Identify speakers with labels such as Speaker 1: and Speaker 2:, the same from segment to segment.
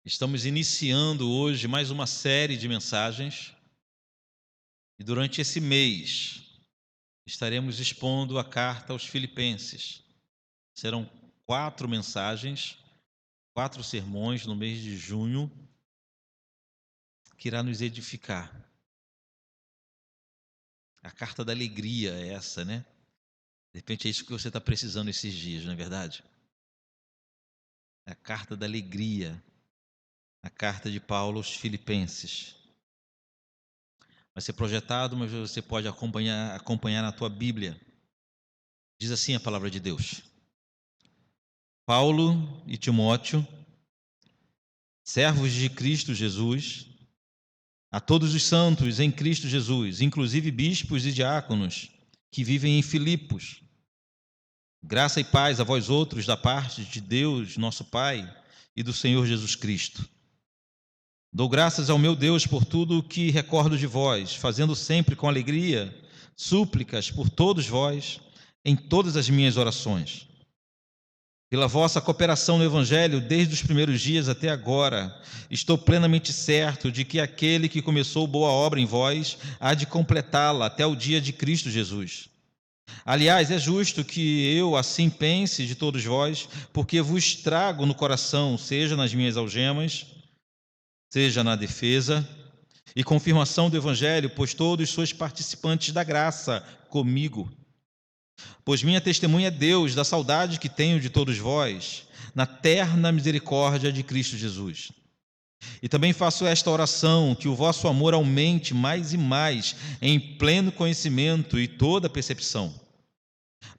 Speaker 1: Estamos iniciando hoje mais uma série de mensagens e durante esse mês estaremos expondo a carta aos Filipenses. Serão 4 mensagens, 4 sermões no mês de junho que irá nos edificar. A carta da alegria é essa, né? De repente é isso que você está precisando esses dias, não é verdade? A carta da alegria, a carta de Paulo aos Filipenses. Vai ser projetado, mas você pode acompanhar na tua Bíblia. Diz assim a palavra de Deus: Paulo e Timóteo, servos de Cristo Jesus, a todos os santos em Cristo Jesus, inclusive bispos e diáconos, que vivem em Filipos. Graça e paz a vós outros da parte de Deus, nosso Pai, e do Senhor Jesus Cristo. Dou graças ao meu Deus por tudo o que recordo de vós, fazendo sempre com alegria súplicas por todos vós, em todas as minhas orações. Pela vossa cooperação no Evangelho, desde os primeiros dias até agora, estou plenamente certo de que aquele que começou boa obra em vós há de completá-la até o dia de Cristo Jesus. Aliás, é justo que eu assim pense de todos vós, porque vos trago no coração, seja nas minhas algemas, seja na defesa e confirmação do Evangelho, pois todos sois participantes da graça comigo. Pois minha testemunha é Deus da saudade que tenho de todos vós, na terna misericórdia de Cristo Jesus. E também faço esta oração, que o vosso amor aumente mais e mais, em pleno conhecimento e toda percepção,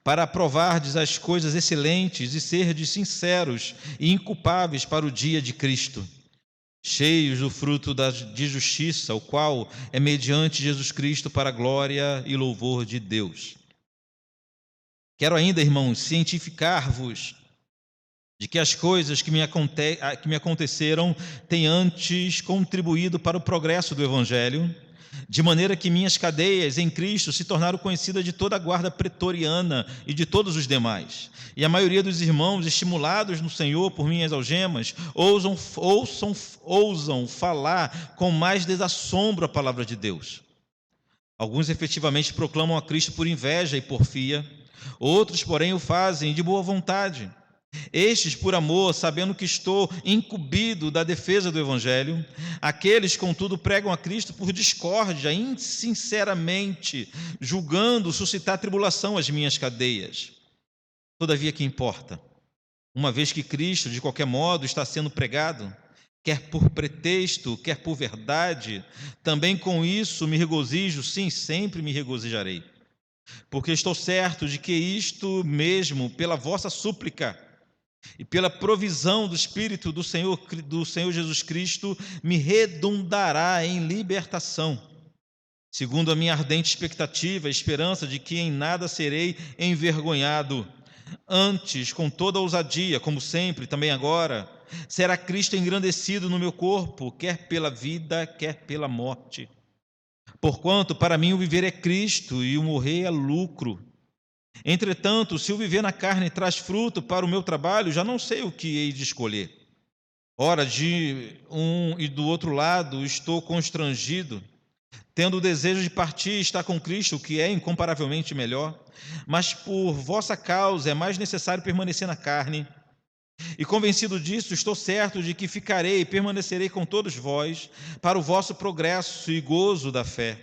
Speaker 1: para aprovardes as coisas excelentes e serdes sinceros e inculpáveis para o dia de Cristo, cheios do fruto de justiça, o qual é mediante Jesus Cristo para a glória e louvor de Deus. Quero ainda, irmãos, cientificar-vos de que as coisas que me aconteceram têm antes contribuído para o progresso do Evangelho, de maneira que minhas cadeias em Cristo se tornaram conhecidas de toda a guarda pretoriana e de todos os demais. E a maioria dos irmãos, estimulados no Senhor por minhas algemas, ousam falar com mais desassombro a palavra de Deus. Alguns efetivamente proclamam a Cristo por inveja e porfia, outros, porém, o fazem de boa vontade. Estes por amor, sabendo que estou incumbido da defesa do Evangelho. Aqueles, contudo, pregam a Cristo por discórdia, insinceramente, julgando suscitar tribulação às minhas cadeias. Todavia, que importa? Uma vez que Cristo, de qualquer modo, está sendo pregado, quer por pretexto, quer por verdade, também com isso me regozijo, sim, sempre me regozijarei. Porque estou certo de que isto mesmo, pela vossa súplica e pela provisão do Espírito do Senhor Jesus Cristo, me redundará em libertação, segundo a minha ardente expectativa e esperança de que em nada serei envergonhado. Antes, com toda ousadia, como sempre, também agora, será Cristo engrandecido no meu corpo, quer pela vida, quer pela morte. Porquanto, para mim, o viver é Cristo e o morrer é lucro. Entretanto, se o viver na carne traz fruto para o meu trabalho, já não sei o que hei de escolher. Ora, de um e do outro lado estou constrangido, tendo o desejo de partir e estar com Cristo, o que é incomparavelmente melhor. Mas por vossa causa é mais necessário permanecer na carne. E convencido disso, estou certo de que ficarei e permanecerei com todos vós para o vosso progresso e gozo da fé,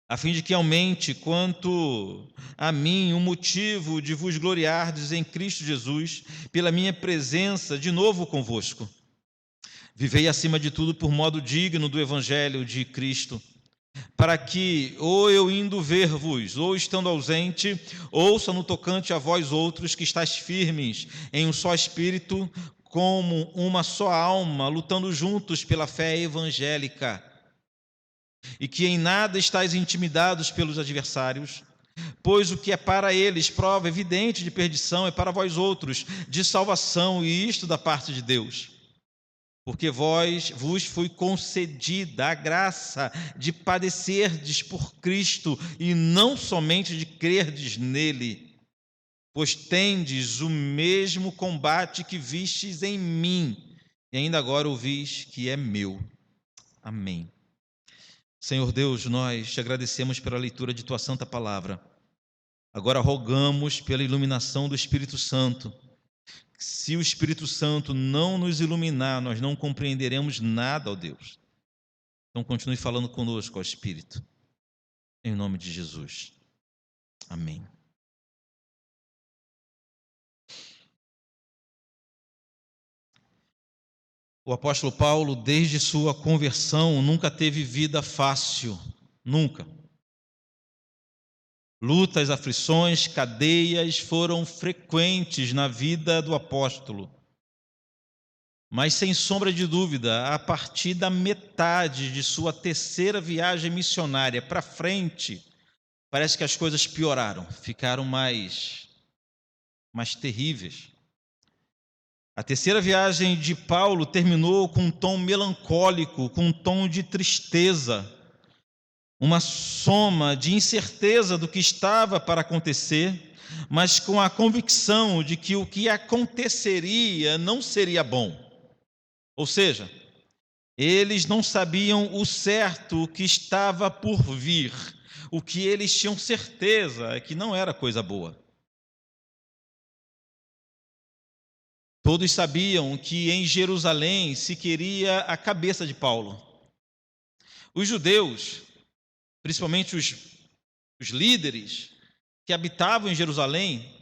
Speaker 1: a fim de que aumente, quanto a mim, um motivo de vos gloriardes em Cristo Jesus, pela minha presença de novo convosco. Vivei acima de tudo por modo digno do Evangelho de Cristo, para que, ou eu indo ver-vos, ou estando ausente, ouça no tocante a vós outros que estáis firmes em um só espírito, como uma só alma, lutando juntos pela fé evangélica, e que em nada estáis intimidados pelos adversários, pois o que é para eles prova evidente de perdição é para vós outros de salvação, e isto da parte de Deus. Porque vos foi concedida a graça de padecerdes por Cristo, e não somente de crerdes nele, pois tendes o mesmo combate que vistes em mim, e ainda agora ouvis que é meu. Amém. Senhor Deus, nós te agradecemos pela leitura de tua santa palavra. Agora rogamos pela iluminação do Espírito Santo. Se o Espírito Santo não nos iluminar, nós não compreenderemos nada, ó Deus. Então continue falando conosco, ó Espírito. Em nome de Jesus. Amém. O apóstolo Paulo, desde sua conversão, nunca teve vida fácil. Nunca. Lutas, aflições, cadeias foram frequentes na vida do apóstolo. Mas, sem sombra de dúvida, a partir da metade de sua terceira viagem missionária para frente, parece que as coisas pioraram, ficaram mais terríveis. A terceira viagem de Paulo terminou com um tom melancólico, com um tom de tristeza, uma soma de incerteza do que estava para acontecer, mas com a convicção de que o que aconteceria não seria bom. Ou seja, eles não sabiam o certo que estava por vir, o que eles tinham certeza é que não era coisa boa. Todos sabiam que em Jerusalém se queria a cabeça de Paulo. Os judeus, principalmente os líderes que habitavam em Jerusalém,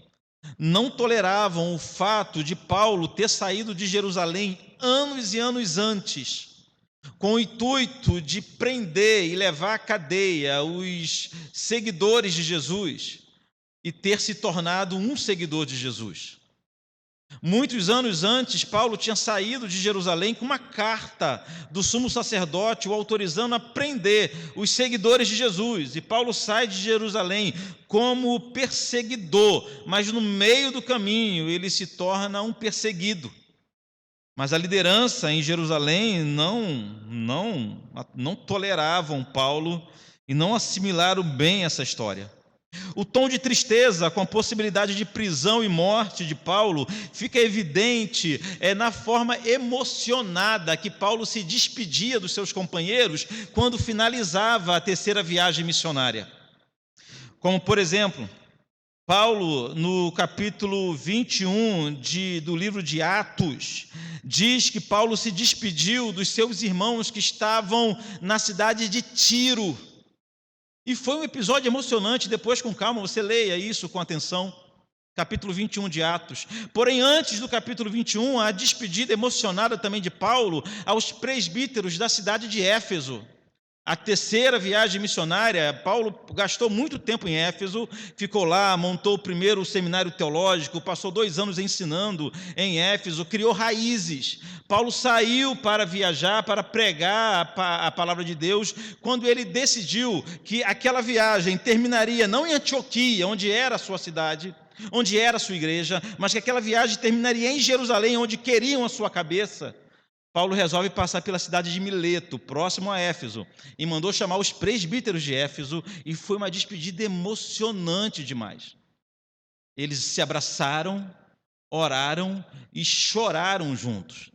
Speaker 1: não toleravam o fato de Paulo ter saído de Jerusalém anos e anos antes, com o intuito de prender e levar à cadeia os seguidores de Jesus e ter se tornado um seguidor de Jesus. Muitos anos antes, Paulo tinha saído de Jerusalém com uma carta do sumo sacerdote o autorizando a prender os seguidores de Jesus. E Paulo sai de Jerusalém como perseguidor, mas no meio do caminho ele se torna um perseguido. Mas a liderança em Jerusalém não toleravam Paulo e não assimilaram bem essa história. O tom de tristeza com a possibilidade de prisão e morte de Paulo fica evidente na forma emocionada que Paulo se despedia dos seus companheiros quando finalizava a terceira viagem missionária. Como, por exemplo, Paulo, no capítulo 21 do livro de Atos, diz que Paulo se despediu dos seus irmãos que estavam na cidade de Tiro. E foi um episódio emocionante. Depois, com calma, você leia isso com atenção. Capítulo 21 de Atos. Porém, antes do capítulo 21, a despedida emocionada também de Paulo aos presbíteros da cidade de Éfeso. A terceira viagem missionária, Paulo gastou muito tempo em Éfeso, ficou lá, montou o primeiro seminário teológico, passou 2 anos ensinando em Éfeso, criou raízes. Paulo saiu para viajar, para pregar a palavra de Deus, quando ele decidiu que aquela viagem terminaria não em Antioquia, onde era a sua cidade, onde era a sua igreja, mas que aquela viagem terminaria em Jerusalém, onde queriam a sua cabeça. Paulo resolve passar pela cidade de Mileto, próximo a Éfeso, e mandou chamar os presbíteros de Éfeso, e foi uma despedida emocionante demais. Eles se abraçaram, oraram e choraram juntos.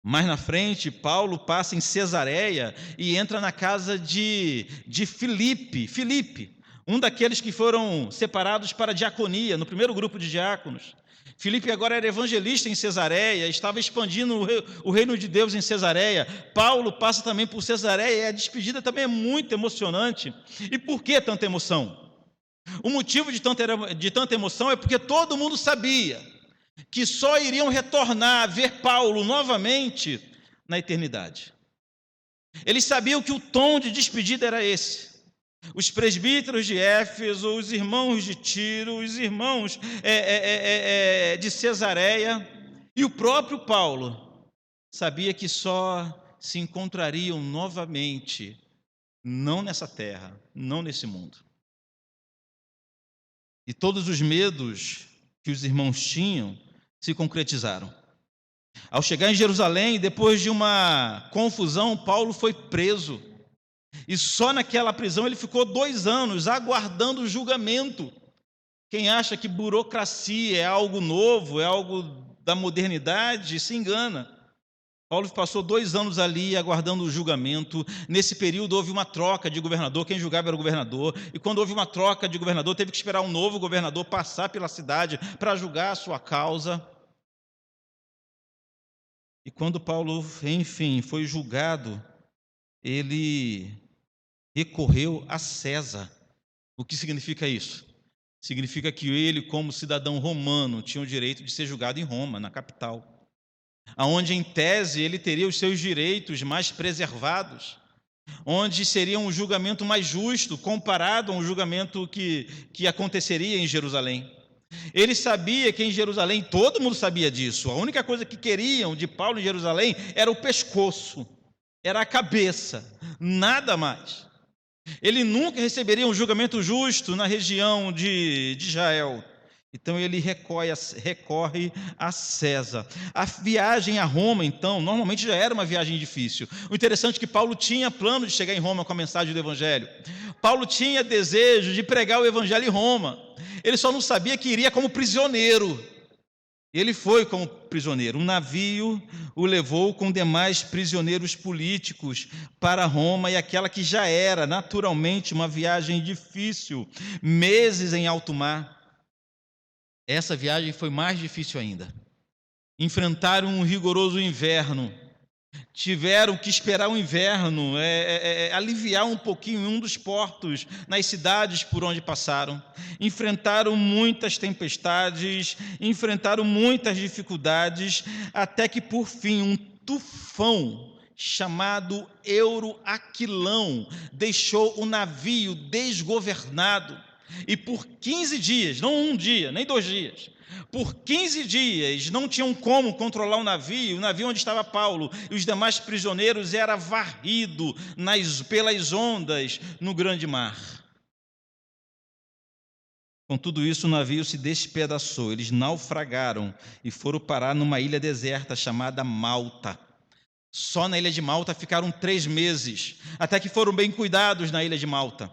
Speaker 1: Mais na frente, Paulo passa em Cesareia e entra na casa de Filipe, um daqueles que foram separados para a diaconia, no primeiro grupo de diáconos. Filipe agora era evangelista em Cesareia, estava expandindo o reino de Deus em Cesareia. Paulo passa também por Cesareia e a despedida também é muito emocionante. E por que tanta emoção? O motivo de tanta emoção é porque todo mundo sabia que só iriam retornar a ver Paulo novamente na eternidade. Eles sabiam que o tom de despedida era esse. Os presbíteros de Éfeso, os irmãos de Tiro, os irmãos de Cesareia e o próprio Paulo sabia que só se encontrariam novamente, não nessa terra, não nesse mundo. E todos os medos que os irmãos tinham se concretizaram. Ao chegar em Jerusalém, depois de uma confusão, Paulo foi preso. E só naquela prisão ele ficou 2 anos aguardando o julgamento. Quem acha que burocracia é algo novo, é algo da modernidade, se engana. Paulo passou 2 anos ali aguardando o julgamento. Nesse período houve uma troca de governador, quem julgava era o governador, e quando houve uma troca de governador, teve que esperar um novo governador passar pela cidade para julgar a sua causa. E quando Paulo, enfim, foi julgado, ele recorreu a César. O que significa isso? Significa que ele, como cidadão romano, tinha o direito de ser julgado em Roma, na capital, aonde em tese ele teria os seus direitos mais preservados, onde seria um julgamento mais justo comparado a um julgamento que aconteceria em Jerusalém. Ele sabia que em Jerusalém, todo mundo sabia disso, a única coisa que queriam de Paulo em Jerusalém era o pescoço, era a cabeça, nada mais. Ele nunca receberia um julgamento justo na região de Israel. Então ele recorre a César. A viagem a Roma, então, normalmente já era uma viagem difícil. O interessante é que Paulo tinha plano de chegar em Roma com a mensagem do Evangelho. Paulo tinha desejo de pregar o Evangelho em Roma. Ele só não sabia que iria como prisioneiro. Ele foi como prisioneiro. Um navio o levou com demais prisioneiros políticos para Roma, e aquela que já era naturalmente uma viagem difícil, meses em alto mar. Essa viagem foi mais difícil ainda. Enfrentaram um rigoroso inverno. Tiveram que esperar o inverno, aliviar um pouquinho em um dos portos, nas cidades por onde passaram. Enfrentaram muitas tempestades, enfrentaram muitas dificuldades, até que por fim um tufão chamado Euroaquilão deixou o navio desgovernado. E por 15 dias, não um dia, nem 2 dias, por 15 dias não tinham como controlar o navio onde estava Paulo e os demais prisioneiros era varrido pelas ondas no grande mar. Com tudo isso, o navio se despedaçou, eles naufragaram e foram parar numa ilha deserta chamada Malta. Só na ilha de Malta ficaram 3 meses, até que foram bem cuidados na ilha de Malta.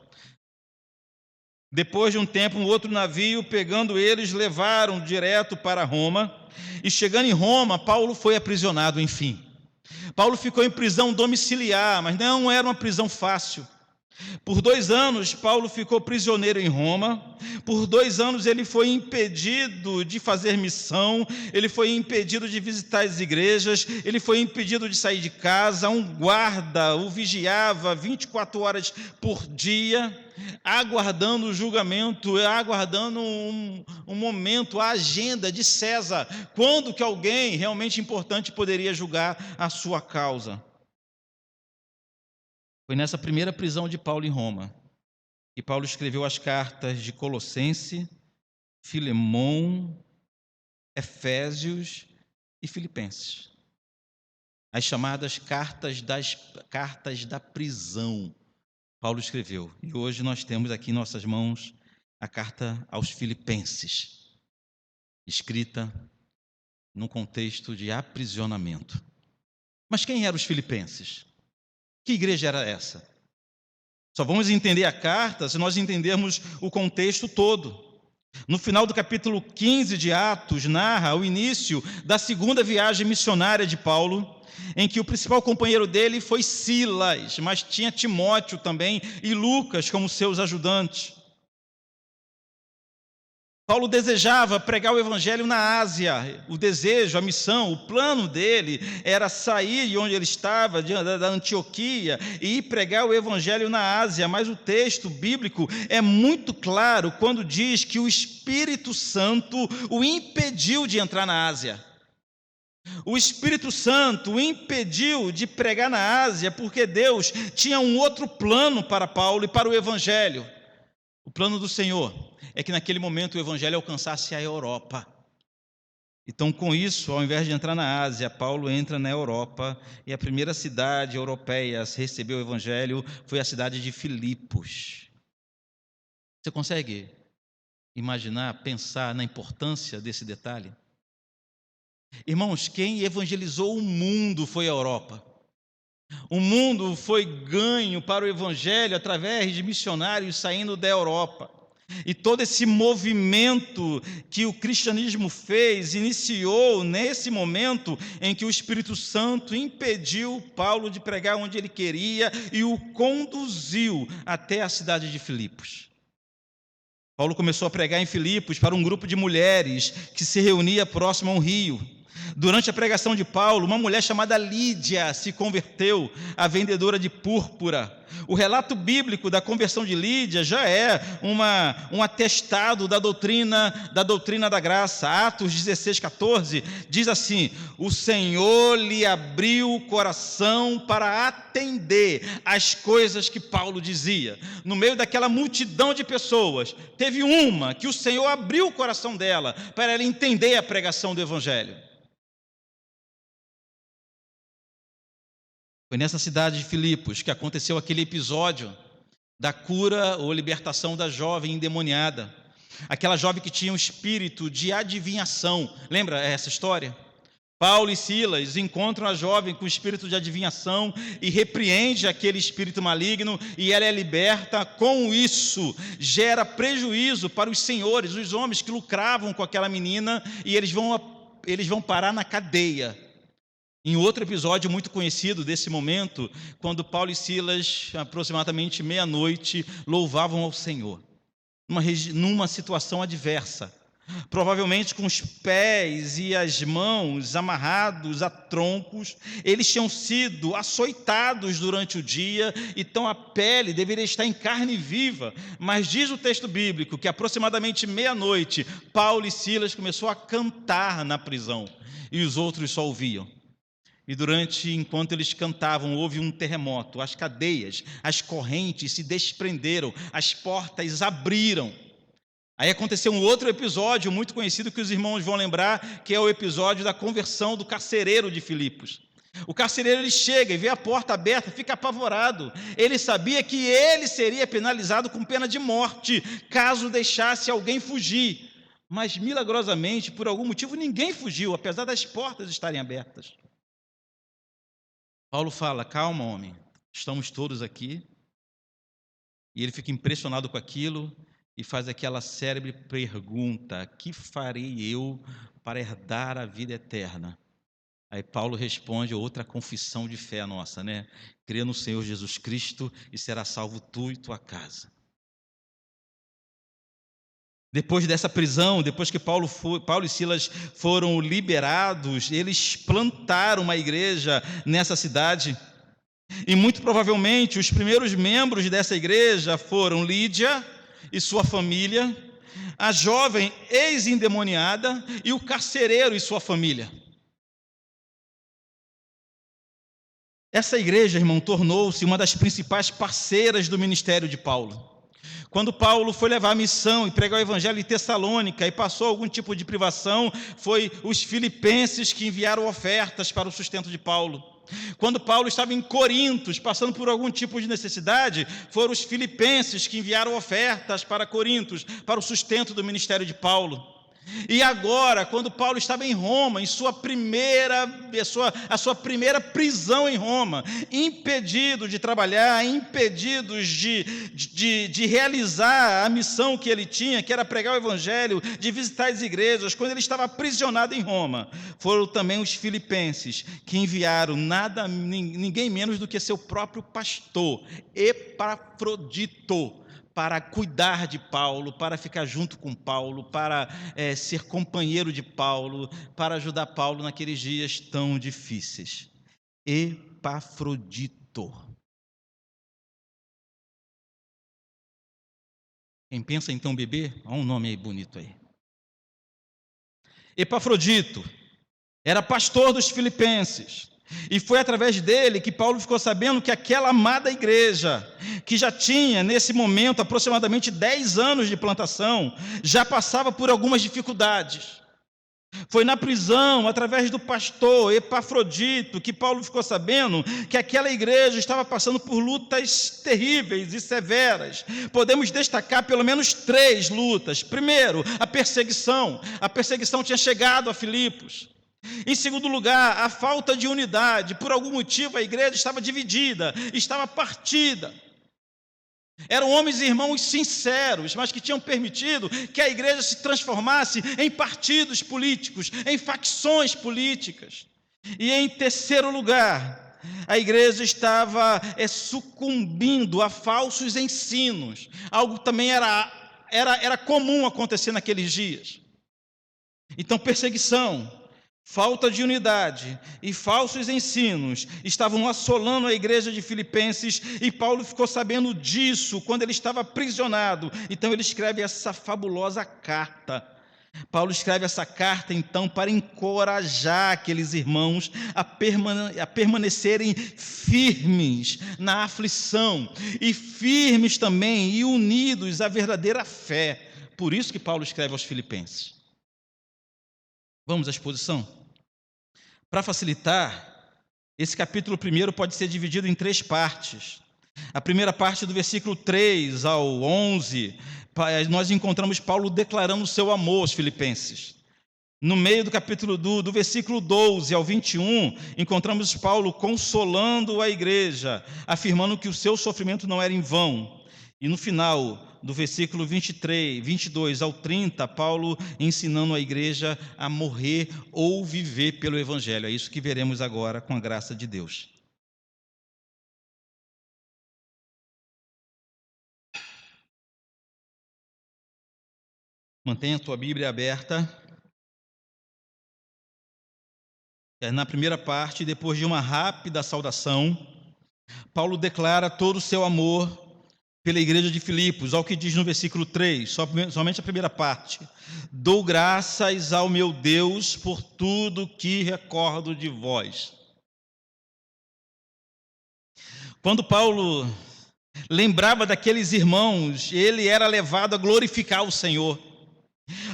Speaker 1: Depois de um tempo, um outro navio, pegando eles, levaram direto para Roma. E chegando em Roma, Paulo foi aprisionado, enfim. Paulo ficou em prisão domiciliar, mas não era uma prisão fácil. Por 2 anos, Paulo ficou prisioneiro em Roma. Por 2 anos, ele foi impedido de fazer missão, ele foi impedido de visitar as igrejas, ele foi impedido de sair de casa. Um guarda o vigiava 24 horas por dia, aguardando o julgamento, aguardando um momento, a agenda de César, quando que alguém realmente importante poderia julgar a sua causa. Foi nessa primeira prisão de Paulo em Roma que Paulo escreveu as cartas de Colossenses, Filemão, Efésios e Filipenses. As chamadas cartas da prisão, Paulo escreveu. E hoje nós temos aqui em nossas mãos a carta aos Filipenses, escrita num contexto de aprisionamento. Mas quem eram os filipenses? Que igreja era essa? Só vamos entender a carta se nós entendermos o contexto todo. No final do capítulo 15 de Atos, narra o início da segunda viagem missionária de Paulo, em que o principal companheiro dele foi Silas, mas tinha Timóteo também e Lucas como seus ajudantes. Paulo desejava pregar o evangelho na Ásia. O desejo, a missão, o plano dele era sair de onde ele estava, da Antioquia, e ir pregar o evangelho na Ásia. Mas o texto bíblico é muito claro quando diz que o Espírito Santo o impediu de entrar na Ásia. O Espírito Santo o impediu de pregar na Ásia porque Deus tinha um outro plano para Paulo e para o evangelho. O plano do Senhor é que naquele momento o evangelho alcançasse a Europa. Então, com isso, ao invés de entrar na Ásia, Paulo entra na Europa, e a primeira cidade europeia a receber o evangelho foi a cidade de Filipos. Você consegue imaginar, pensar na importância desse detalhe? Irmãos, quem evangelizou o mundo foi a Europa. O mundo foi ganho para o evangelho através de missionários saindo da Europa. E todo esse movimento que o cristianismo fez, iniciou nesse momento em que o Espírito Santo impediu Paulo de pregar onde ele queria e o conduziu até a cidade de Filipos. Paulo começou a pregar em Filipos para um grupo de mulheres que se reunia próximo a um rio. Durante a pregação de Paulo, uma mulher chamada Lídia se converteu, a vendedora de púrpura. O relato bíblico da conversão de Lídia já é um atestado da doutrina da graça. Atos 16:14 diz assim: o Senhor lhe abriu o coração para atender às coisas que Paulo dizia. No meio daquela multidão de pessoas, teve uma que o Senhor abriu o coração dela para ela entender a pregação do Evangelho. Foi nessa cidade de Filipos que aconteceu aquele episódio da cura ou libertação da jovem endemoniada. Aquela jovem que tinha um espírito de adivinhação. Lembra essa história? Paulo e Silas encontram a jovem com espírito de adivinhação e repreende aquele espírito maligno e ela é liberta. Com isso, gera prejuízo para os senhores, os homens que lucravam com aquela menina, e eles vão parar na cadeia. Em outro episódio muito conhecido desse momento, quando Paulo e Silas, aproximadamente meia-noite, louvavam ao Senhor, numa situação adversa, provavelmente com os pés e as mãos amarrados a troncos. Eles tinham sido açoitados durante o dia, então a pele deveria estar em carne viva, mas diz o texto bíblico que aproximadamente meia-noite, Paulo e Silas começaram a cantar na prisão, e os outros só ouviam. E enquanto eles cantavam, houve um terremoto, as cadeias, as correntes se desprenderam, as portas abriram. Aí aconteceu um outro episódio muito conhecido que os irmãos vão lembrar, que é o episódio da conversão do carcereiro de Filipos. O carcereiro, ele chega e vê a porta aberta, fica apavorado. Ele sabia que ele seria penalizado com pena de morte, caso deixasse alguém fugir. Mas milagrosamente, por algum motivo, ninguém fugiu, apesar das portas estarem abertas. Paulo fala: calma, homem, estamos todos aqui. E ele fica impressionado com aquilo e faz aquela célebre pergunta: que farei eu para herdar a vida eterna? Aí Paulo responde outra confissão de fé nossa, né? Crê no Senhor Jesus Cristo e será salvo tu e tua casa. Depois dessa prisão, depois que Paulo e Silas foram liberados, eles plantaram uma igreja nessa cidade. E muito provavelmente os primeiros membros dessa igreja foram Lídia e sua família, a jovem ex-endemoniada e o carcereiro e sua família. Essa igreja, irmão, tornou-se uma das principais parceiras do ministério de Paulo. Quando Paulo foi levar a missão e pregar o evangelho em Tessalônica e passou algum tipo de privação, foi os filipenses que enviaram ofertas para o sustento de Paulo. Quando Paulo estava em Corinto, passando por algum tipo de necessidade, foram os filipenses que enviaram ofertas para Corinto, para o sustento do ministério de Paulo. E agora, quando Paulo estava em Roma, em a sua primeira prisão em Roma, impedido de trabalhar, impedido de realizar a missão que ele tinha, que era pregar o evangelho, de visitar as igrejas, quando ele estava aprisionado em Roma, foram também os filipenses que enviaram ninguém menos do que seu próprio pastor, Epafrodito, para cuidar de Paulo, para ficar junto com Paulo, para ser companheiro de Paulo, para ajudar Paulo naqueles dias tão difíceis. Epafrodito. Quem pensa em ter um bebê? Olha um nome aí bonito aí. Epafrodito era pastor dos filipenses. E foi através dele que Paulo ficou sabendo que aquela amada igreja, que já tinha nesse momento aproximadamente 10 anos de plantação, já passava por algumas dificuldades. Foi na prisão, através do pastor Epafrodito, que Paulo ficou sabendo que aquela igreja estava passando por lutas terríveis e severas. Podemos destacar pelo menos 3 lutas. Primeiro, a perseguição. A perseguição tinha chegado a Filipos. Em segundo lugar, a falta de unidade. Por algum motivo a igreja estava dividida, estava partida. Eram homens e irmãos sinceros, mas que tinham permitido que a igreja se transformasse em partidos políticos, em facções políticas. E em terceiro lugar, a igreja estava sucumbindo a falsos ensinos. Algo também era comum acontecer naqueles dias. Então, perseguição, falta de unidade e falsos ensinos estavam assolando a igreja de Filipenses, e Paulo ficou sabendo disso quando ele estava aprisionado. Então ele escreve essa fabulosa carta. Paulo escreve essa carta então para encorajar aqueles irmãos a permanecerem firmes na aflição, e firmes também e unidos à verdadeira fé. Por isso que Paulo escreve aos Filipenses. Vamos à exposição? Para facilitar, esse capítulo 1 pode ser dividido em 3 partes. A primeira parte, do versículo 3 ao 11, nós encontramos Paulo declarando o seu amor aos filipenses. No meio do capítulo do versículo 12 ao 21, encontramos Paulo consolando a igreja, afirmando que o seu sofrimento não era em vão. E no final, do versículo 22 ao 30, Paulo ensinando a igreja a morrer ou viver pelo Evangelho. É isso que veremos agora com a graça de Deus. Mantenha a tua Bíblia aberta. Na primeira parte, depois de uma rápida saudação, Paulo declara todo o seu amor pela igreja de Filipos, ao que diz no versículo 3, somente a primeira parte: dou graças ao meu Deus por tudo que recordo de vós. Quando Paulo lembrava daqueles irmãos, ele era levado a glorificar o Senhor.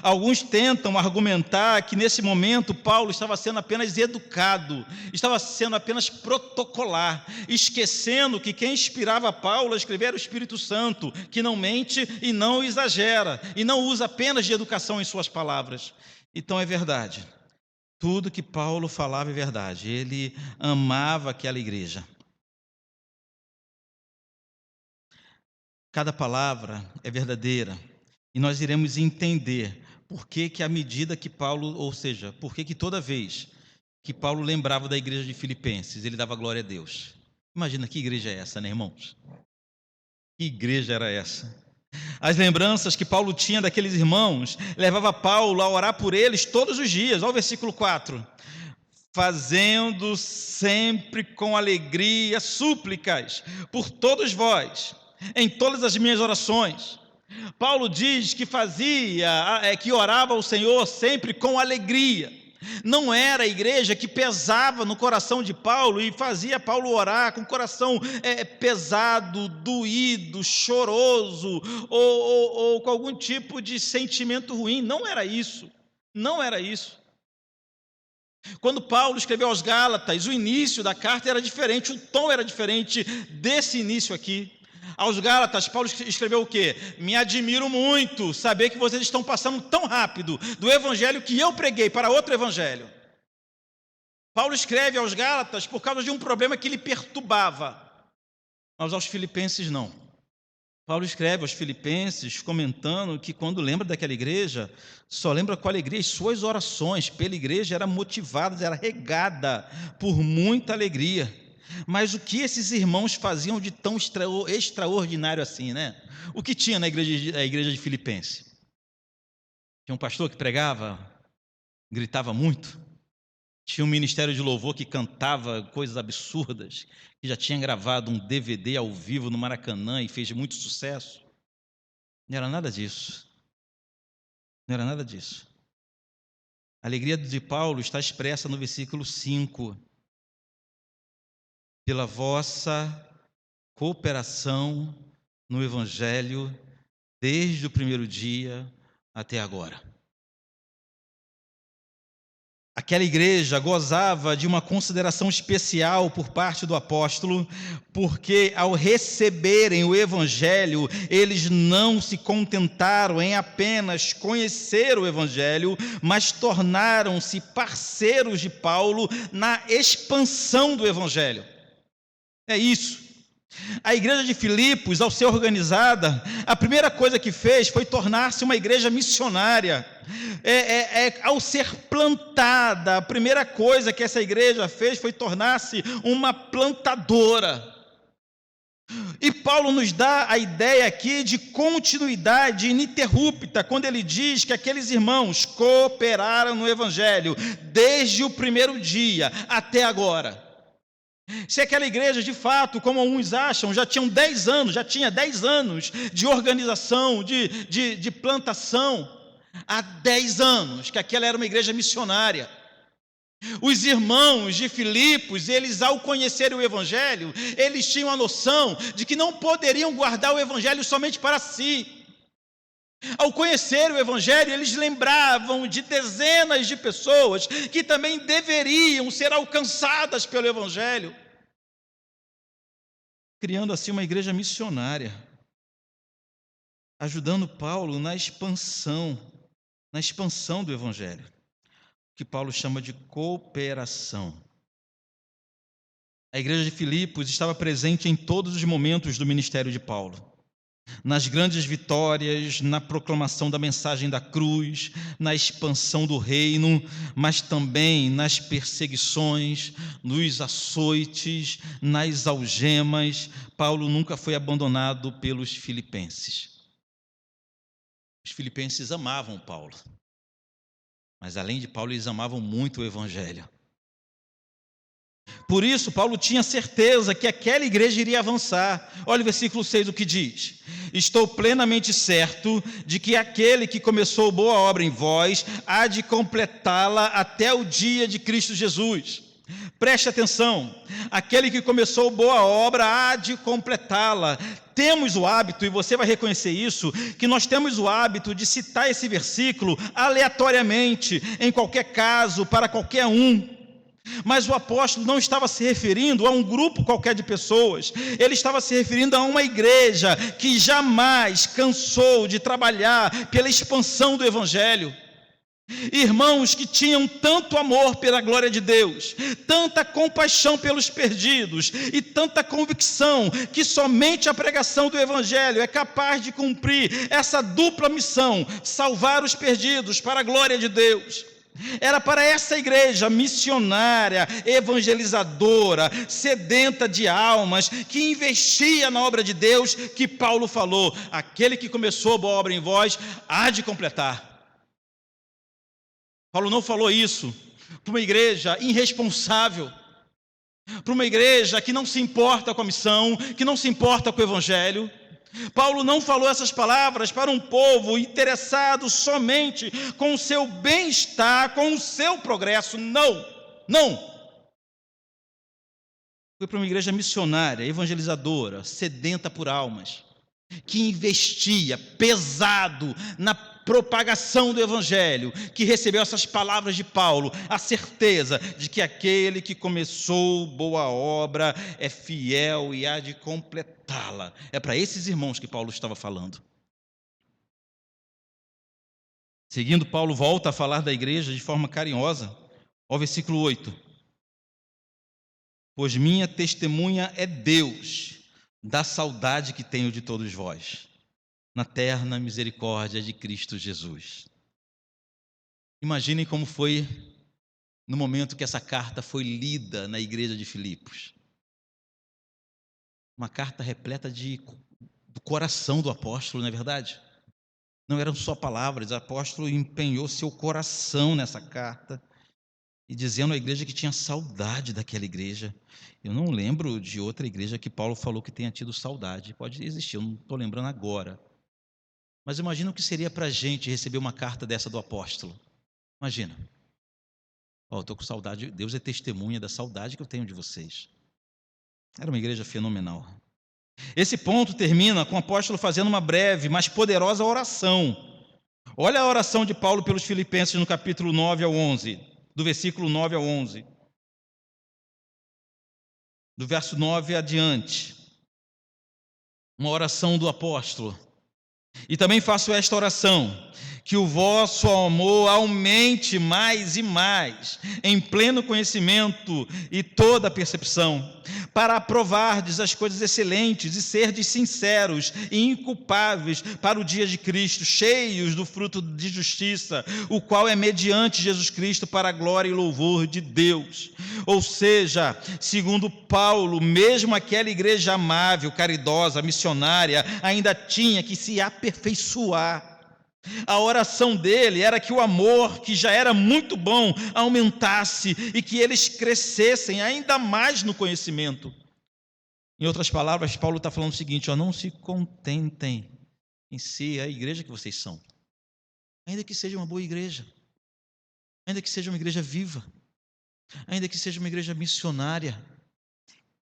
Speaker 1: Alguns tentam argumentar que nesse momento Paulo estava sendo apenas educado, estava sendo apenas protocolar, esquecendo que quem inspirava Paulo a escrever era o Espírito Santo, que não mente e não exagera, e não usa apenas de educação em suas palavras. Então é verdade, tudo que Paulo falava é verdade, ele amava aquela igreja. Cada palavra é verdadeira. E nós iremos entender por que à medida que Paulo, ou seja, por que toda vez que Paulo lembrava da igreja de Filipenses, ele dava glória a Deus. Imagina que igreja é essa, né, irmãos? Que igreja era essa? As lembranças que Paulo tinha daqueles irmãos levava Paulo a orar por eles todos os dias. Olha o versículo 4. Fazendo sempre com alegria súplicas por todos vós, em todas as minhas orações. Paulo diz que que orava ao Senhor sempre com alegria. Não era a igreja que pesava no coração de Paulo e fazia Paulo orar com o coração pesado, doído, choroso, ou com algum tipo de sentimento ruim. Não era isso. Não era isso. Quando Paulo escreveu aos Gálatas, o início da carta era diferente, o tom era diferente desse início aqui. Aos Gálatas, Paulo escreveu o quê? Me admiro muito saber que vocês estão passando tão rápido do evangelho que eu preguei para outro evangelho. Paulo escreve aos Gálatas por causa de um problema que lhe perturbava, mas aos Filipenses não. Paulo escreve aos Filipenses comentando que quando lembra daquela igreja, só lembra com alegria, as suas orações pela igreja eram motivadas, era regada por muita alegria. Mas o que esses irmãos faziam de tão extraordinário assim, né? O que tinha na igreja de Filipenses? Tinha um pastor que pregava, gritava muito. Tinha um ministério de louvor que cantava coisas absurdas, que já tinha gravado um DVD ao vivo no Maracanã e fez muito sucesso. Não era nada disso. Não era nada disso. A alegria de Paulo está expressa no versículo 5. Pela vossa cooperação no Evangelho, desde o primeiro dia até agora. Aquela igreja gozava de uma consideração especial por parte do apóstolo, porque ao receberem o Evangelho, eles não se contentaram em apenas conhecer o Evangelho, mas tornaram-se parceiros de Paulo na expansão do Evangelho. É isso. A igreja de Filipos, ao ser organizada, a primeira coisa que fez foi tornar-se uma igreja missionária. Ao ser plantada, a primeira coisa que essa igreja fez foi tornar-se uma plantadora. E Paulo nos dá a ideia aqui de continuidade ininterrupta, quando ele diz que aqueles irmãos cooperaram no Evangelho desde o primeiro dia até agora. Se aquela igreja, de fato, como alguns acham, já tinha 10 anos de organização, de plantação, há 10 anos que aquela era uma igreja missionária. Os irmãos de Filipos, eles ao conhecerem o Evangelho, eles tinham a noção de que não poderiam guardar o Evangelho somente para si. Ao conhecer o Evangelho, eles lembravam de dezenas de pessoas que também deveriam ser alcançadas pelo Evangelho, criando assim uma igreja missionária, ajudando Paulo na expansão do Evangelho, que Paulo chama de cooperação. A igreja de Filipos estava presente em todos os momentos do ministério de Paulo. Nas grandes vitórias, na proclamação da mensagem da cruz, na expansão do reino, mas também nas perseguições, nos açoites, nas algemas. Paulo nunca foi abandonado pelos filipenses. Os filipenses amavam Paulo, mas além de Paulo, eles amavam muito o Evangelho. Por isso, Paulo tinha certeza que aquela igreja iria avançar. Olha o versículo 6, o que diz: estou plenamente certo de que aquele que começou boa obra em vós há de completá-la até o dia de Cristo Jesus. Preste atenção, aquele que começou boa obra há de completá-la. Temos o hábito, e você vai reconhecer isso, que nós temos o hábito de citar esse versículo aleatoriamente, em qualquer caso, para qualquer um. Mas o apóstolo não estava se referindo a um grupo qualquer de pessoas, ele estava se referindo a uma igreja que jamais cansou de trabalhar pela expansão do Evangelho. Irmãos que tinham tanto amor pela glória de Deus, tanta compaixão pelos perdidos e tanta convicção que somente a pregação do Evangelho é capaz de cumprir essa dupla missão, salvar os perdidos para a glória de Deus. Era para essa igreja missionária, evangelizadora, sedenta de almas, que investia na obra de Deus, que Paulo falou: aquele que começou a boa obra em vós há de completar. Paulo não falou isso para uma igreja irresponsável, para uma igreja que não se importa com a missão, que não se importa com o Evangelho. Paulo não falou essas palavras para um povo interessado somente com o seu bem-estar, com o seu progresso. Não. Foi para uma igreja missionária, evangelizadora, sedenta por almas, que investia pesado na propagação do Evangelho, que recebeu essas palavras de Paulo, a certeza de que aquele que começou boa obra é fiel e há de completá-la. É para esses irmãos que Paulo estava falando. Seguindo, Paulo volta a falar da igreja de forma carinhosa, ao versículo 8: pois minha testemunha é Deus da saudade que tenho de todos vós, na terna misericórdia de Cristo Jesus. Imaginem como foi no momento que essa carta foi lida na igreja de Filipos. Uma carta repleta do coração do apóstolo, não é verdade? Não eram só palavras, o apóstolo empenhou seu coração nessa carta, e dizendo à igreja que tinha saudade daquela igreja. Eu não lembro de outra igreja que Paulo falou que tenha tido saudade. Pode existir, eu não estou lembrando agora. Mas imagina o que seria para a gente receber uma carta dessa do apóstolo. Imagina. Estou com saudade, Deus é testemunha da saudade que eu tenho de vocês. Era uma igreja fenomenal. Esse ponto termina com o apóstolo fazendo uma breve, mas poderosa oração. Olha a oração de Paulo pelos filipenses no capítulo 9 ao 11, do versículo 9 ao 11. Do verso 9 adiante. Uma oração do apóstolo. E também faço esta oração: que o vosso amor aumente mais e mais, em pleno conhecimento e toda percepção, para aprovardes as coisas excelentes e serdes sinceros e inculpáveis para o dia de Cristo, cheios do fruto de justiça, o qual é mediante Jesus Cristo para a glória e louvor de Deus. Ou seja, segundo Paulo, mesmo aquela igreja amável, caridosa, missionária, ainda tinha que se aperfeiçoar. A oração dele era que o amor, que já era muito bom, aumentasse e que eles crescessem ainda mais no conhecimento. Em outras palavras, Paulo está falando o seguinte: ó, não se contentem em ser a igreja que vocês são, ainda que seja uma boa igreja, ainda que seja uma igreja viva, ainda que seja uma igreja missionária,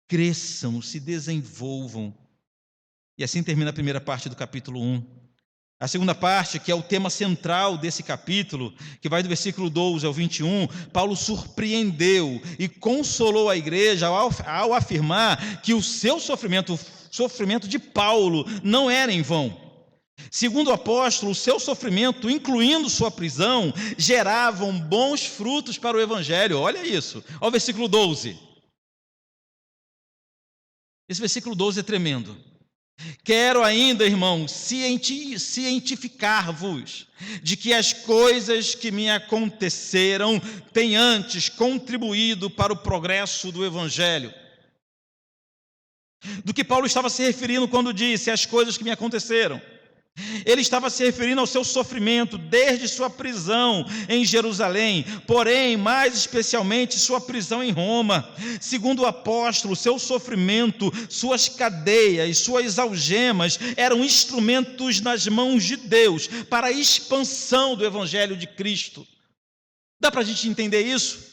Speaker 1: cresçam, se desenvolvam. E assim termina a primeira parte do capítulo 1. A segunda parte, que é o tema central desse capítulo, que vai do versículo 12 ao 21, Paulo surpreendeu e consolou a igreja ao afirmar que o seu sofrimento, o sofrimento de Paulo, não era em vão. Segundo o apóstolo, o seu sofrimento, incluindo sua prisão, geravam bons frutos para o evangelho. Olha isso, olha o versículo 12. Esse versículo 12 é tremendo. Quero ainda, irmãos, cientificar-vos de que as coisas que me aconteceram têm antes contribuído para o progresso do Evangelho. Do que Paulo estava se referindo quando disse as coisas que me aconteceram? Ele estava se referindo ao seu sofrimento desde sua prisão em Jerusalém, porém, mais especialmente, sua prisão em Roma. Segundo o apóstolo, seu sofrimento, suas cadeias, suas algemas eram instrumentos nas mãos de Deus para a expansão do Evangelho de Cristo. Dá para a gente entender isso?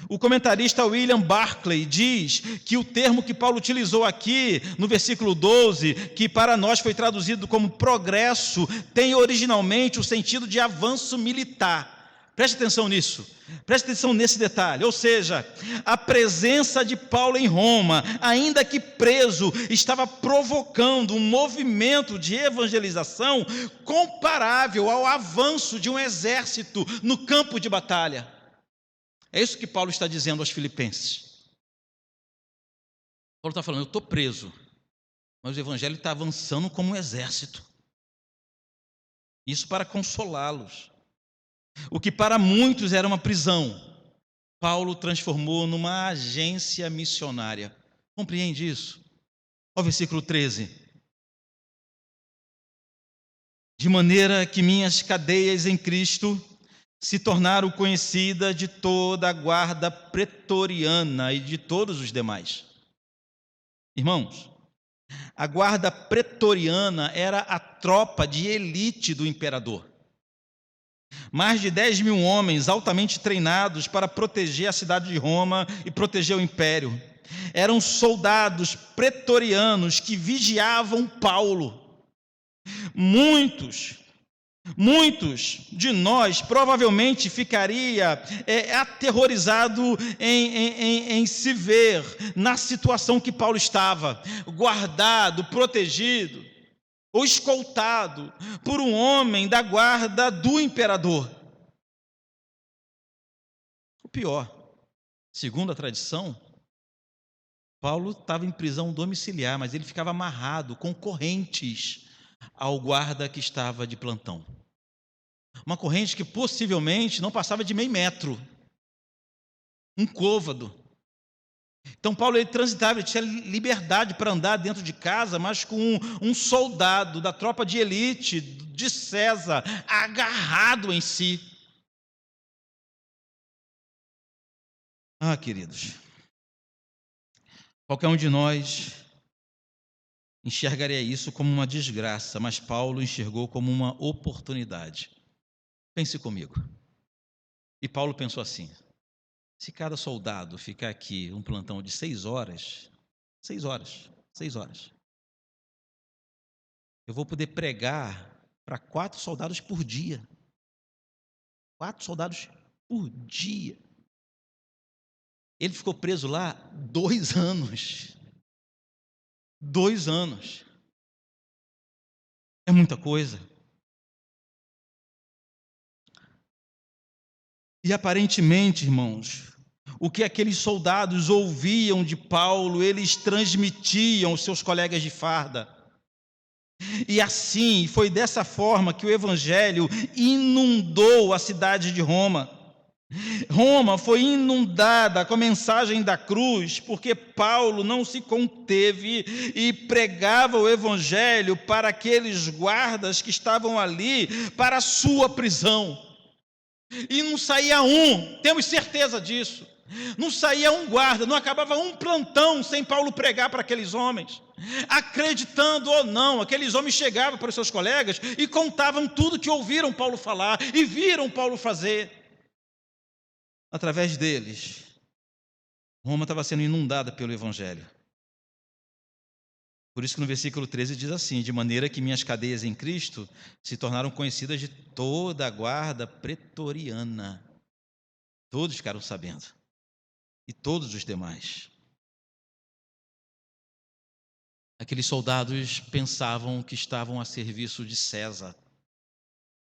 Speaker 1: O comentarista William Barclay diz que o termo que Paulo utilizou aqui no versículo 12, que para nós foi traduzido como progresso, tem originalmente o sentido de avanço militar. Preste atenção nisso, preste atenção nesse detalhe. Ou seja, a presença de Paulo em Roma, ainda que preso, estava provocando um movimento de evangelização comparável ao avanço de um exército no campo de batalha. É isso que Paulo está dizendo aos filipenses. Paulo está falando: eu estou preso, mas o evangelho está avançando como um exército. Isso para consolá-los. O que para muitos era uma prisão, Paulo transformou numa agência missionária. Compreende isso? Olha o versículo 13. De maneira que minhas cadeias em Cristo se tornaram conhecidas de toda a guarda pretoriana e de todos os demais. Irmãos, a guarda pretoriana era a tropa de elite do imperador. Mais de 10.000 homens altamente treinados para proteger a cidade de Roma e proteger o império. Eram soldados pretorianos que vigiavam Paulo. Muitos de nós provavelmente ficaria aterrorizado em se ver na situação que Paulo estava, guardado, protegido, ou escoltado por um homem da guarda do imperador. O pior, segundo a tradição, Paulo estava em prisão domiciliar, mas ele ficava amarrado com correntes ao guarda que estava de plantão. Uma corrente que possivelmente não passava de meio metro, um côvado. Então Paulo, ele transitava, ele tinha liberdade para andar dentro de casa, mas com um soldado da tropa de elite de César agarrado em si. Queridos, qualquer um de nós enxergaria isso como uma desgraça, mas Paulo enxergou como uma oportunidade. Pense comigo. E Paulo pensou assim: se cada soldado ficar aqui um plantão de 6 horas, eu vou poder pregar para 4 soldados por dia. 4 soldados por dia. Ele ficou preso lá 2 anos. 2 anos. É muita coisa. E aparentemente, irmãos, o que aqueles soldados ouviam de Paulo, eles transmitiam aos seus colegas de farda. E assim, foi dessa forma que o evangelho inundou a cidade de Roma. Roma foi inundada com a mensagem da cruz, porque Paulo não se conteve e pregava o evangelho para aqueles guardas que estavam ali para a sua prisão. E não saía um, temos certeza disso. Não saía um guarda, não acabava um plantão sem Paulo pregar para aqueles homens. Acreditando ou não, aqueles homens chegavam para os seus colegas e contavam tudo que ouviram Paulo falar e viram Paulo fazer. Através deles, Roma estava sendo inundada pelo evangelho. Por isso que no versículo 13 diz assim: de maneira que minhas cadeias em Cristo se tornaram conhecidas de toda a guarda pretoriana. Todos ficaram sabendo. E todos os demais. Aqueles soldados pensavam que estavam a serviço de César,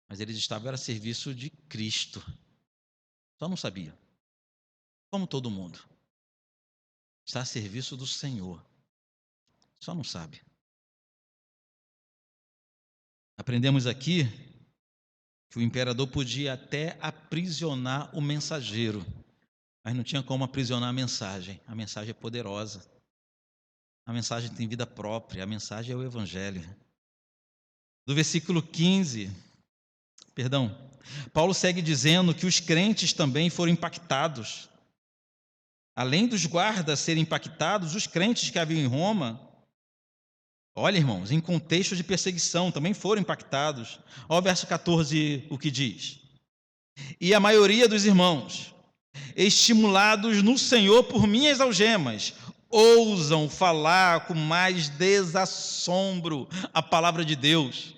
Speaker 1: mas eles estavam a serviço de Cristo. Só não sabia. Como todo mundo. Está a serviço do Senhor. Só não sabe. Aprendemos aqui que o imperador podia até aprisionar o mensageiro, mas não tinha como aprisionar a mensagem. A mensagem é poderosa. A mensagem tem vida própria. A mensagem é o evangelho. Do versículo 15, Paulo segue dizendo que os crentes também foram impactados. Além dos guardas serem impactados, os crentes que haviam em Roma, olha, irmãos, em contexto de perseguição, também foram impactados. Olha o verso 14, o que diz. E a maioria dos irmãos, estimulados no Senhor por minhas algemas, ousam falar com mais desassombro a palavra de Deus.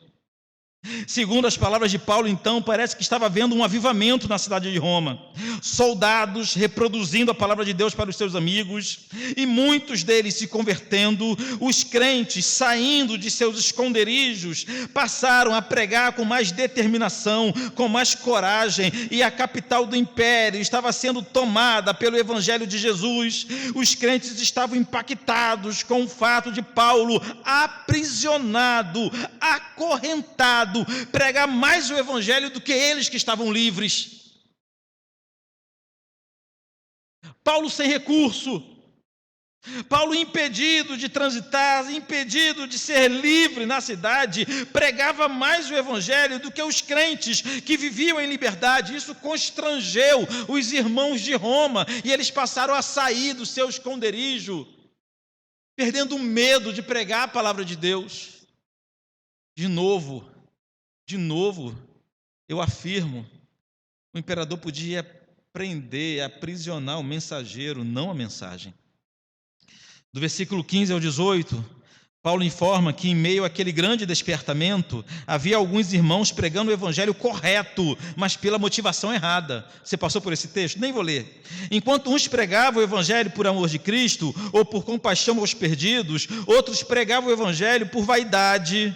Speaker 1: Segundo as palavras de Paulo, então, parece que estava havendo um avivamento na cidade de Roma. Soldados reproduzindo a palavra de Deus para os seus amigos, e muitos deles se convertendo. Os crentes, saindo de seus esconderijos, passaram a pregar com mais determinação, com mais coragem, e a capital do império estava sendo tomada pelo evangelho de Jesus. Os crentes estavam impactados com o fato de Paulo, aprisionado, acorrentado, pregar mais o evangelho do que eles que estavam livres. Paulo sem recurso, Paulo impedido de transitar, impedido de ser livre na cidade, pregava mais o evangelho do que os crentes que viviam em liberdade. Isso constrangeu os irmãos de Roma, e eles passaram a sair do seu esconderijo, perdendo o medo de pregar a palavra de Deus. De novo, eu afirmo, o imperador podia prender, aprisionar o mensageiro, não a mensagem. Do versículo 15 ao 18, Paulo informa que em meio àquele grande despertamento, havia alguns irmãos pregando o evangelho correto, mas pela motivação errada. Você passou por esse texto? Nem vou ler. Enquanto uns pregavam o evangelho por amor de Cristo, ou por compaixão aos perdidos, outros pregavam o evangelho por vaidade,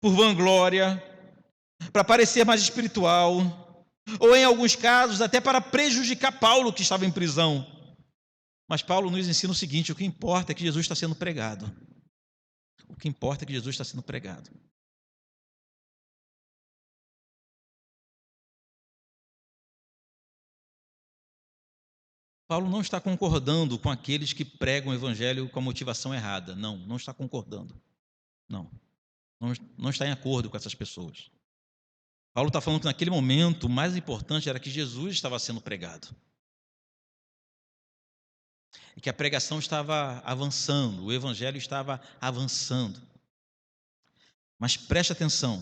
Speaker 1: por vanglória, para parecer mais espiritual, ou em alguns casos até para prejudicar Paulo, que estava em prisão. Mas Paulo nos ensina o seguinte: o que importa é que Jesus está sendo pregado. O que importa é que Jesus está sendo pregado. Paulo não está concordando com aqueles que pregam o evangelho com a motivação errada. Não está concordando. Não está em acordo com essas pessoas. Paulo está falando que naquele momento o mais importante era que Jesus estava sendo pregado. E que a pregação estava avançando, o evangelho estava avançando. Mas preste atenção,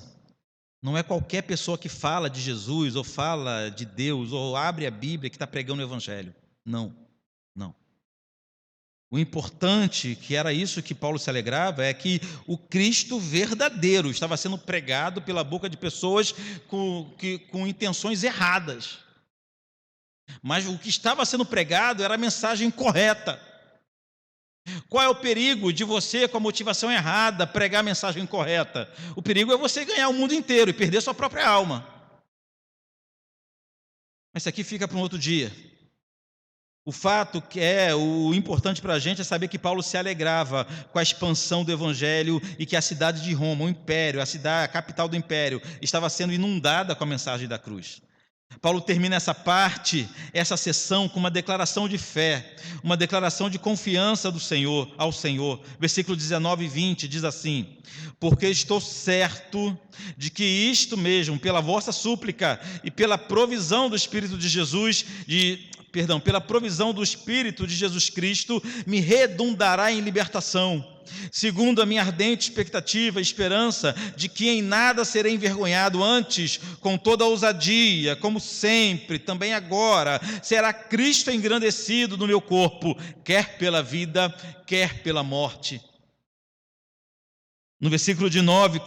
Speaker 1: não é qualquer pessoa que fala de Jesus, ou fala de Deus, ou abre a Bíblia que está pregando o evangelho. Não. O importante, que era isso que Paulo se alegrava, é que o Cristo verdadeiro estava sendo pregado pela boca de pessoas com intenções erradas. Mas o que estava sendo pregado era a mensagem correta. Qual é o perigo de você, com a motivação errada, pregar a mensagem incorreta? O perigo é você ganhar o mundo inteiro e perder sua própria alma. Mas isso aqui fica para um outro dia. O importante para a gente é saber que Paulo se alegrava com a expansão do Evangelho e que a cidade de Roma, o império, a capital do império, estava sendo inundada com a mensagem da cruz. Paulo termina essa sessão com uma declaração de fé, uma declaração de confiança ao Senhor. Versículo 19 e 20 diz assim: porque estou certo de que isto mesmo, pela vossa súplica e pela provisão do Espírito de pela provisão do Espírito de Jesus Cristo, me redundará em libertação, segundo a minha ardente expectativa e esperança de que em nada serei envergonhado, antes, com toda a ousadia, como sempre, também agora, será Cristo engrandecido no meu corpo, quer pela vida, quer pela morte. No versículo 19,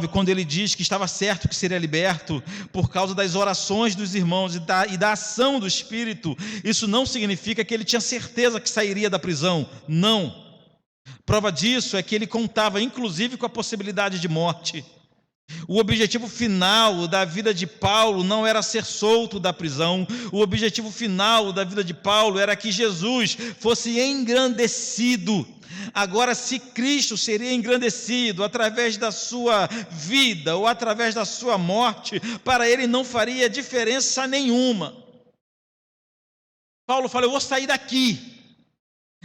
Speaker 1: quando ele diz que estava certo que seria liberto por causa das orações dos irmãos e da ação do Espírito, isso não significa que ele tinha certeza que sairia da prisão. Não. Prova disso é que ele contava inclusive com a possibilidade de morte. O objetivo final da vida de Paulo não era ser solto da prisão. O objetivo final da vida de Paulo era que Jesus fosse engrandecido. Agora, se Cristo seria engrandecido através da sua vida ou através da sua morte, para ele não faria diferença nenhuma. Paulo fala: eu vou sair daqui,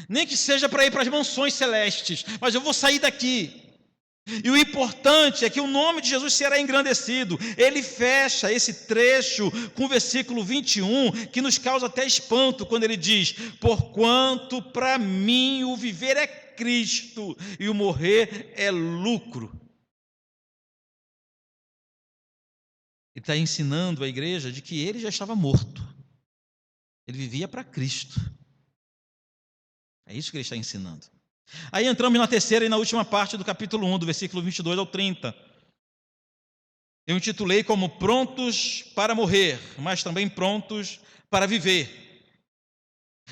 Speaker 1: nem que seja para ir para as mansões celestes, mas eu vou sair daqui. E o importante é que o nome de Jesus será engrandecido. Ele fecha esse trecho com o versículo 21, que nos causa até espanto, quando ele diz: porquanto para mim o viver é Cristo e o morrer é lucro. Ele está ensinando a igreja de que ele já estava morto. Ele vivia para Cristo. É isso que ele está ensinando. Aí entramos na terceira e na última parte do capítulo 1, do versículo 22 ao 30. Eu intitulei como prontos para morrer, mas também prontos para viver.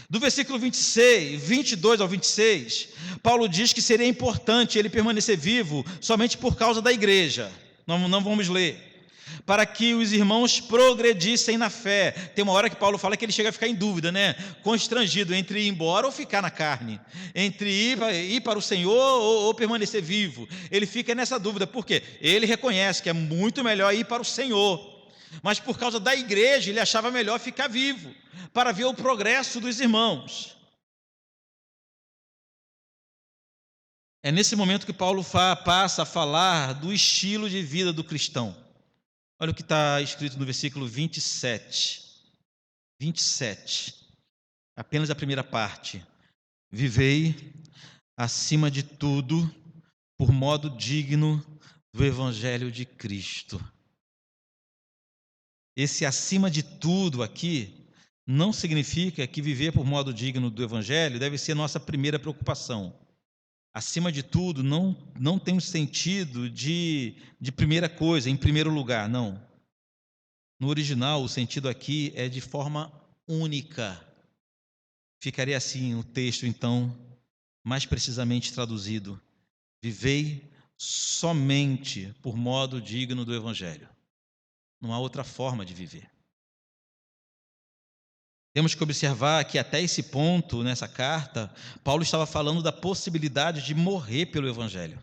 Speaker 1: Do versículo 22 ao 26, Paulo diz que seria importante ele permanecer vivo somente por causa da igreja. Não vamos ler. Para que os irmãos progredissem na fé. Tem uma hora que Paulo fala que ele chega a ficar em dúvida, constrangido entre ir embora ou ficar na carne, entre ir para o Senhor ou permanecer vivo. Ele fica nessa dúvida, porque ele reconhece que é muito melhor ir para o Senhor, mas por causa da igreja ele achava melhor ficar vivo, para ver o progresso dos irmãos. É nesse momento que Paulo passa a falar do estilo de vida do cristão. Olha o que está escrito no versículo 27. 27. Apenas a primeira parte. Vivei, acima de tudo, por modo digno do Evangelho de Cristo. Esse acima de tudo aqui não significa que viver por modo digno do Evangelho deve ser nossa primeira preocupação. Acima de tudo, não tem um sentido de primeira coisa, em primeiro lugar, não. No original, o sentido aqui é de forma única. Ficaria assim o texto, então, mais precisamente traduzido: vivei somente por modo digno do Evangelho. Não há outra forma de viver. Temos que observar que até esse ponto, nessa carta, Paulo estava falando da possibilidade de morrer pelo Evangelho,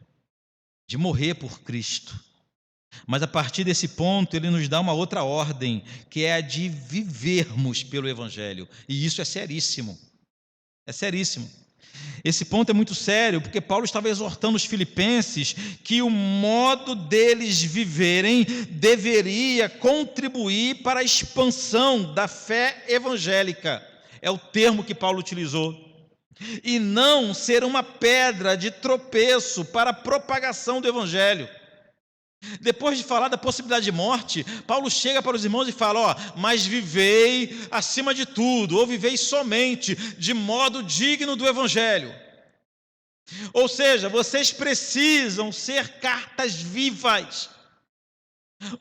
Speaker 1: de morrer por Cristo. Mas a partir desse ponto, ele nos dá uma outra ordem, que é a de vivermos pelo Evangelho. E isso é seríssimo. É seríssimo. Esse ponto é muito sério, porque Paulo estava exortando os filipenses que o modo deles viverem deveria contribuir para a expansão da fé evangélica. É o termo que Paulo utilizou. E não ser uma pedra de tropeço para a propagação do evangelho. Depois de falar da possibilidade de morte, Paulo chega para os irmãos e fala: mas vivei acima de tudo, ou vivei somente de modo digno do Evangelho. Ou seja, vocês precisam ser cartas vivas.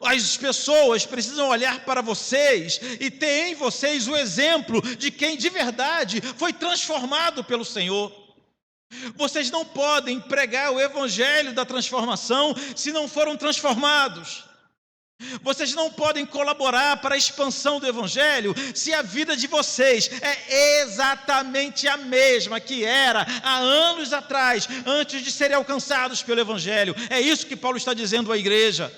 Speaker 1: As pessoas precisam olhar para vocês e ter em vocês o exemplo de quem de verdade foi transformado pelo Senhor. Vocês não podem pregar o evangelho da transformação se não foram transformados. Vocês não podem colaborar para a expansão do evangelho se a vida de vocês é exatamente a mesma que era há anos atrás, antes de serem alcançados pelo evangelho. É isso que Paulo está dizendo à igreja.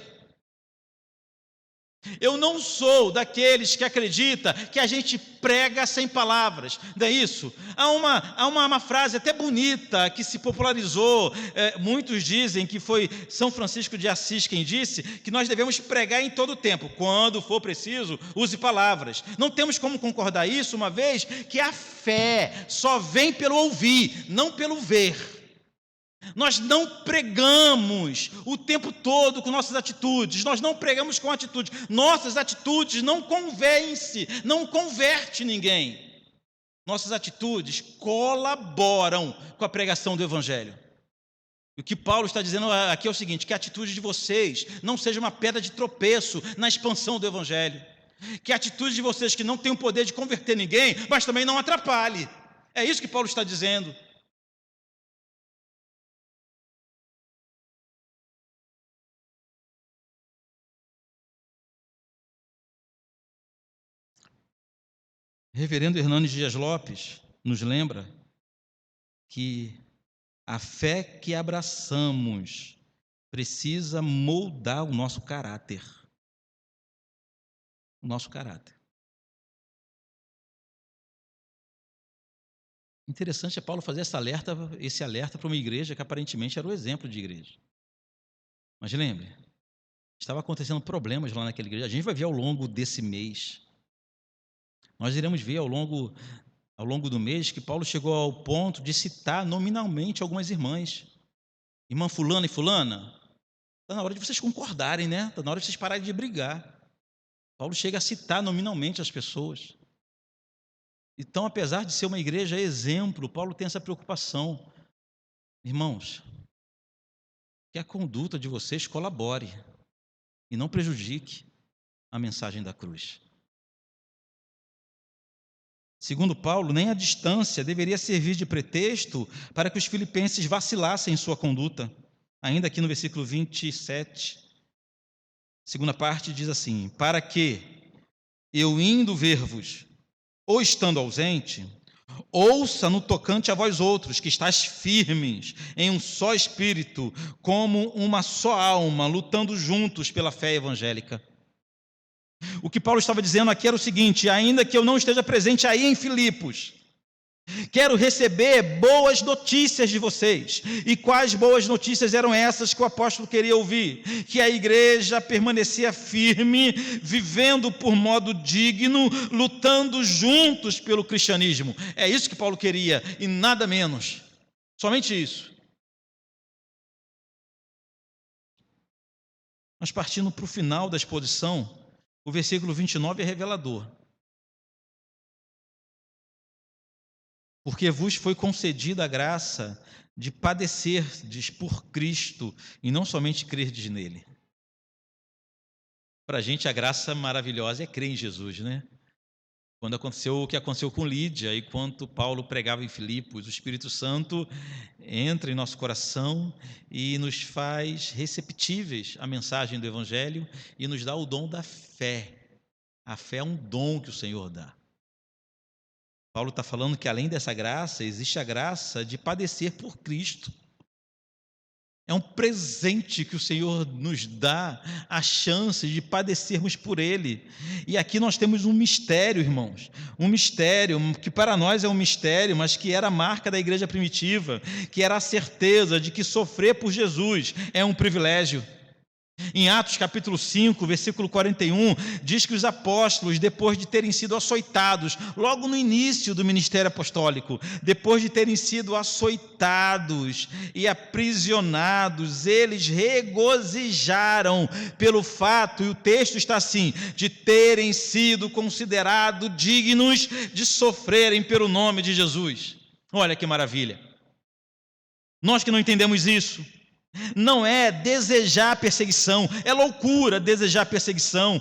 Speaker 1: Eu não sou daqueles que acredita que a gente prega sem palavras, não é isso? Há uma frase até bonita que se popularizou, muitos dizem que foi São Francisco de Assis quem disse, que nós devemos pregar em todo o tempo, quando for preciso, use palavras. Não temos como concordar isso, uma vez que a fé só vem pelo ouvir, não pelo ver. Nós não pregamos o tempo todo com nossas atitudes, nós não pregamos com atitude, nossas atitudes não convencem, não converte ninguém. Nossas atitudes colaboram com a pregação do evangelho. E o que Paulo está dizendo aqui é o seguinte, que a atitude de vocês não seja uma pedra de tropeço na expansão do evangelho, que a atitude de vocês que não tem o poder de converter ninguém, mas também não atrapalhe. É isso que Paulo está dizendo. Reverendo Hernandes Dias Lopes nos lembra que a fé que abraçamos precisa moldar o nosso caráter. O nosso caráter. Interessante é Paulo fazer esse alerta para uma igreja que aparentemente era o exemplo de igreja. Mas lembre, estava acontecendo problemas lá naquela igreja. A gente vai ver ao longo desse mês. Nós iremos ver ao longo do mês que Paulo chegou ao ponto de citar nominalmente algumas irmãs. Irmã fulana e fulana, está na hora de vocês concordarem, né? Está na hora de vocês pararem de brigar. Paulo chega a citar nominalmente as pessoas. Então, apesar de ser uma igreja exemplo, Paulo tem essa preocupação. Irmãos, que a conduta de vocês colabore e não prejudique a mensagem da cruz. Segundo Paulo, nem a distância deveria servir de pretexto para que os filipenses vacilassem em sua conduta. Ainda aqui no versículo 27, segunda parte diz assim, para que, eu indo ver-vos, ou estando ausente, ouça no tocante a vós outros, que estáis firmes em um só espírito, como uma só alma, lutando juntos pela fé evangélica. O que Paulo estava dizendo aqui era o seguinte, ainda que eu não esteja presente aí em Filipos, quero receber boas notícias de vocês. E quais boas notícias eram essas que o apóstolo queria ouvir? Que a igreja permanecia firme, vivendo por modo digno, lutando juntos pelo cristianismo. É isso que Paulo queria, e nada menos. Somente isso. Mas partindo para o final da exposição, o versículo 29 é revelador. Porque vos foi concedida a graça de padecerdes por Cristo e não somente crerdes nele. Para a gente a graça maravilhosa é crer em Jesus, né? Quando aconteceu o que aconteceu com Lídia, e quando Paulo pregava em Filipos, o Espírito Santo entra em nosso coração e nos faz receptíveis à mensagem do Evangelho e nos dá o dom da fé. A fé é um dom que o Senhor dá. Paulo está falando que além dessa graça, existe a graça de padecer por Cristo. É um presente que o Senhor nos dá, a chance de padecermos por Ele. E aqui nós temos um mistério, irmãos. Um mistério que para nós é um mistério, mas que era a marca da igreja primitiva, que era a certeza de que sofrer por Jesus é um privilégio. Em Atos capítulo 5, versículo 41, diz que os apóstolos, depois de terem sido açoitados, logo no início do ministério apostólico, depois de terem sido açoitados e aprisionados, eles regozijaram pelo fato, e o texto está assim, de terem sido considerados dignos de sofrerem pelo nome de Jesus. Olha que maravilha! Nós que não entendemos isso, Não é desejar perseguição, é loucura desejar perseguição.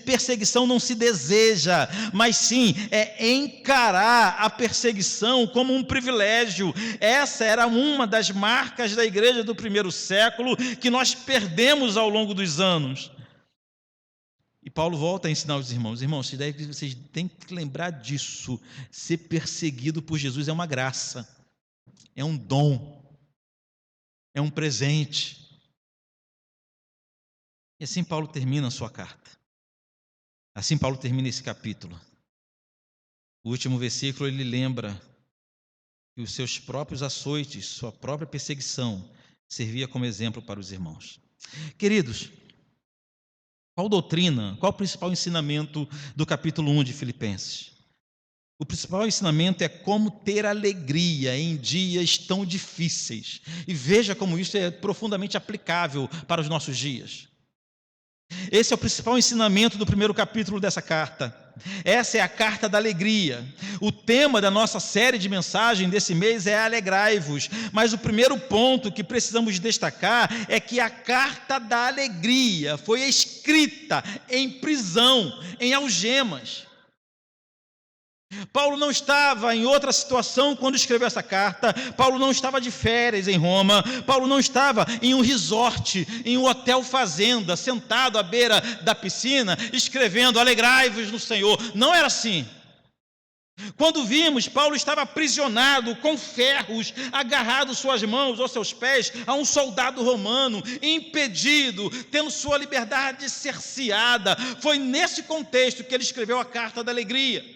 Speaker 1: Perseguição não se deseja, mas sim é encarar a perseguição como um privilégio. Essa era uma das marcas da igreja do primeiro século que nós perdemos ao longo dos anos. E Paulo volta a ensinar os irmãos: irmãos, vocês têm que lembrar disso. Ser perseguido por Jesus é uma graça, é um dom, é um presente. E assim Paulo termina a sua carta. Assim Paulo termina esse capítulo. O último versículo ele lembra que os seus próprios açoites, sua própria perseguição, servia como exemplo para os irmãos. Queridos, qual doutrina, qual o principal ensinamento do capítulo 1 de Filipenses? O principal ensinamento é como ter alegria em dias tão difíceis. E veja como isso é profundamente aplicável para os nossos dias. Esse é o principal ensinamento do primeiro capítulo dessa carta. Essa é a carta da alegria. O tema da nossa série de mensagem desse mês é alegrai-vos. Mas o primeiro ponto que precisamos destacar é que a carta da alegria foi escrita em prisão, em algemas. Paulo não estava em outra situação quando escreveu essa carta. Paulo não estava de férias em Roma. Paulo não estava em um resort, em um hotel fazenda, sentado à beira da piscina, escrevendo alegrai-vos no Senhor. Não era assim. Quando vimos, Paulo estava aprisionado com ferros, agarrado suas mãos ou seus pés a um soldado romano, impedido, tendo sua liberdade cerceada. Foi nesse contexto que ele escreveu a carta da alegria.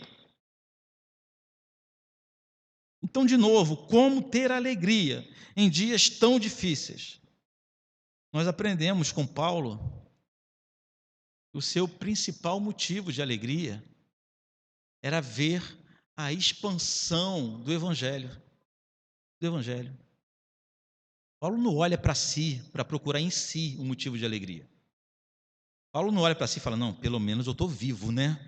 Speaker 1: Então, de novo, como ter alegria em dias tão difíceis? Nós aprendemos com Paulo que o seu principal motivo de alegria era ver a expansão do Evangelho. Paulo não olha para si, para procurar em si um motivo de alegria. Paulo não olha para si e fala: não, pelo menos eu estou vivo, né?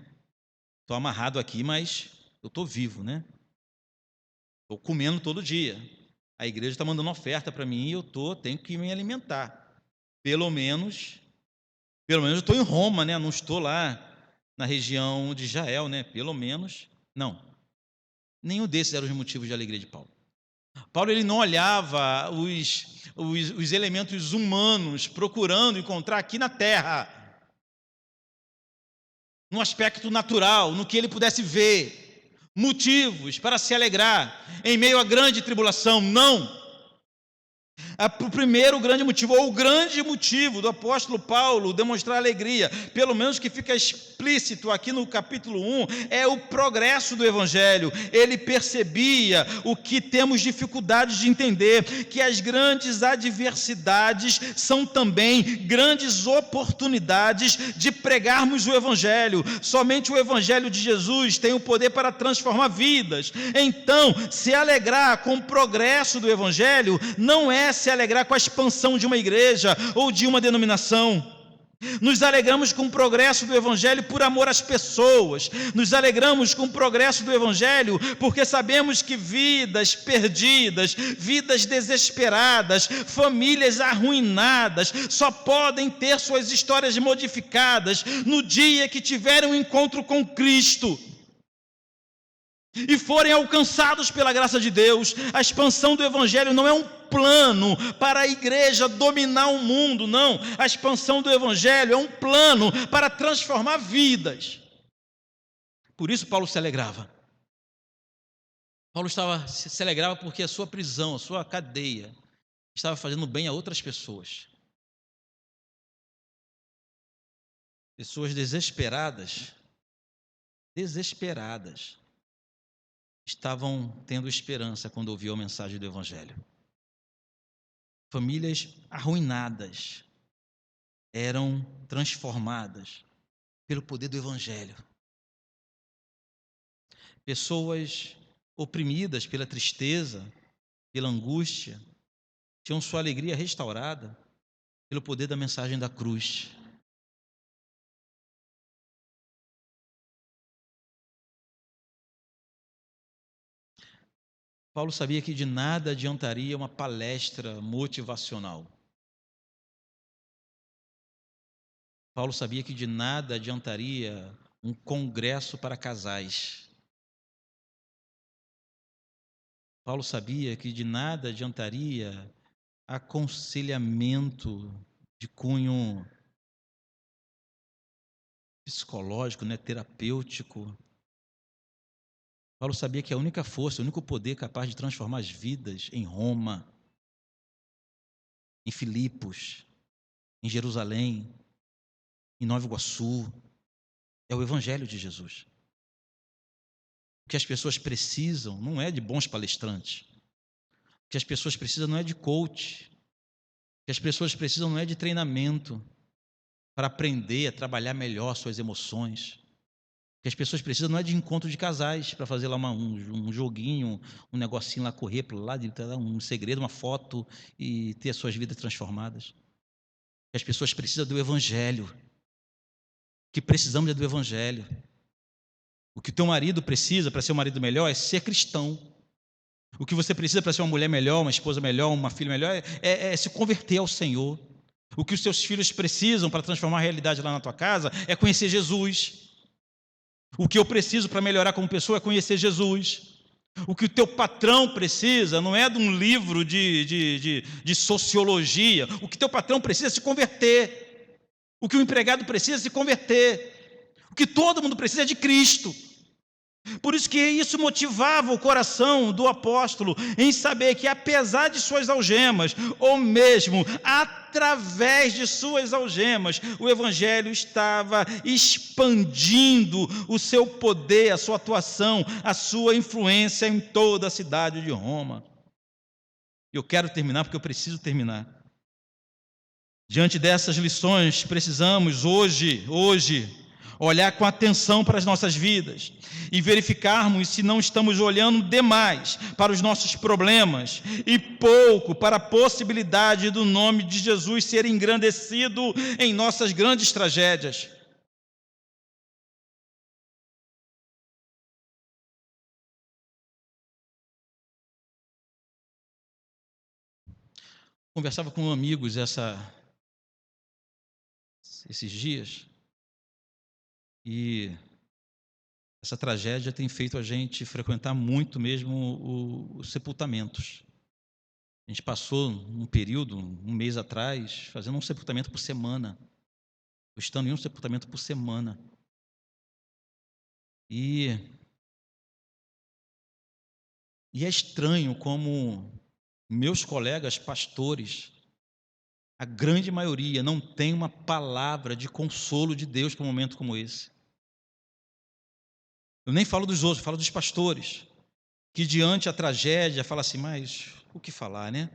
Speaker 1: Estou amarrado aqui, mas eu estou vivo, né? Estou comendo todo dia. A igreja está mandando oferta para mim e eu tenho que me alimentar. Pelo menos eu estou em Roma, né? Não estou lá na região de Israel, né? Pelo menos, não. Nenhum desses eram os motivos de alegria de Paulo. Paulo ele não olhava os elementos humanos procurando encontrar aqui na terra, no aspecto natural, no que ele pudesse ver, motivos para se alegrar em meio à grande tribulação. Não. O primeiro grande motivo, ou o grande motivo do apóstolo Paulo demonstrar alegria, pelo menos que fica explícito aqui no capítulo 1, é o progresso do Evangelho. Ele percebia o que temos dificuldades de entender, que as grandes adversidades são também grandes oportunidades de pregarmos o Evangelho. Somente o Evangelho de Jesus tem o poder para transformar vidas. Então, se alegrar com o progresso do Evangelho não é se alegrar com a expansão de uma igreja ou de uma denominação. Nos alegramos com o progresso do Evangelho por amor às pessoas. Nos alegramos com o progresso do Evangelho porque sabemos que vidas perdidas, vidas desesperadas, famílias arruinadas só podem ter suas histórias modificadas no dia que tiverem um encontro com Cristo e forem alcançados pela graça de Deus. A expansão do Evangelho não é um plano para a igreja dominar o mundo, não. A expansão do Evangelho é um plano para transformar vidas. Por isso Paulo se alegrava. Paulo se alegrava porque a sua prisão, a sua cadeia, estava fazendo bem a outras pessoas. Pessoas desesperadas, estavam tendo esperança quando ouviam a mensagem do Evangelho. Famílias arruinadas eram transformadas pelo poder do Evangelho. Pessoas oprimidas pela tristeza, pela angústia, tinham sua alegria restaurada pelo poder da mensagem da cruz. Paulo sabia que de nada adiantaria uma palestra motivacional. Paulo sabia que de nada adiantaria um congresso para casais. Paulo sabia que de nada adiantaria aconselhamento de cunho psicológico, né, terapêutico. Paulo sabia que a única força, o único poder capaz de transformar as vidas em Roma, em Filipos, em Jerusalém, em Nova Iguaçu, é o Evangelho de Jesus. O que as pessoas precisam não é de bons palestrantes. O que as pessoas precisam não é de coach. O que as pessoas precisam não é de treinamento para aprender a trabalhar melhor suas emoções. O que as pessoas precisam não é de encontro de casais para fazer lá um joguinho, um negocinho lá, correr para lá, um segredo, uma foto e ter as suas vidas transformadas. O que as pessoas precisam é do Evangelho. O que precisamos é do Evangelho. O que o teu marido precisa para ser um marido melhor é ser cristão. O que você precisa para ser uma mulher melhor, uma esposa melhor, uma filha melhor, é se converter ao Senhor. O que os teus filhos precisam para transformar a realidade lá na tua casa é conhecer Jesus. O que eu preciso para melhorar como pessoa é conhecer Jesus. O que o teu patrão precisa não é de um livro de sociologia. O que teu patrão precisa é se converter. O que o empregado precisa é se converter. O que todo mundo precisa é de Cristo. Por isso que isso motivava o coração do apóstolo em saber que apesar de suas algemas, ou mesmo através de suas algemas, o Evangelho estava expandindo o seu poder, a sua atuação, a sua influência em toda a cidade de Roma. Eu quero terminar porque eu preciso terminar. Diante dessas lições, precisamos hoje, olhar com atenção para as nossas vidas e verificarmos se não estamos olhando demais para os nossos problemas e pouco para a possibilidade do nome de Jesus ser engrandecido em nossas grandes tragédias. Conversava com amigos esses dias e essa tragédia tem feito a gente frequentar muito mesmo os sepultamentos. A gente passou um período, um mês atrás, fazendo um sepultamento por semana, estando em um sepultamento por semana. E é estranho como meus colegas pastores, a grande maioria, não tem uma palavra de consolo de Deus para um momento como esse. Eu nem falo dos outros, falo dos pastores, que diante da tragédia fala assim, mas o que falar, né?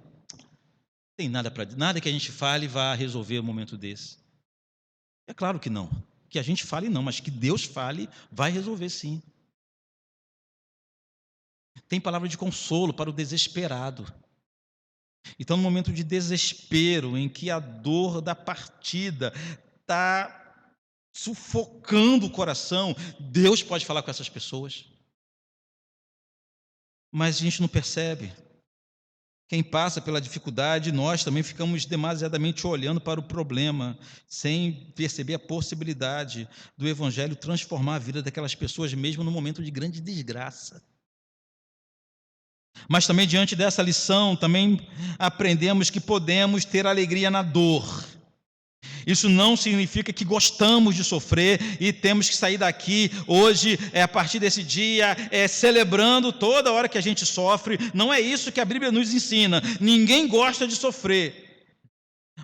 Speaker 1: Tem nada que a gente fale vá resolver um momento desse. É claro que não. Que a gente fale não, mas que Deus fale, vai resolver sim. Tem palavra de consolo para o desesperado. Então, no momento de desespero, em que a dor da partida está sufocando o coração, Deus pode falar com essas pessoas. Mas a gente não percebe. Quem passa pela dificuldade, nós também ficamos demasiadamente olhando para o problema, sem perceber a possibilidade do Evangelho transformar a vida daquelas pessoas, mesmo no momento de grande desgraça. Mas também diante dessa lição, também aprendemos que podemos ter alegria na dor. Isso não significa que gostamos de sofrer e temos que sair daqui hoje, a partir desse dia, celebrando toda hora que a gente sofre. Não é isso que a Bíblia nos ensina. Ninguém gosta de sofrer.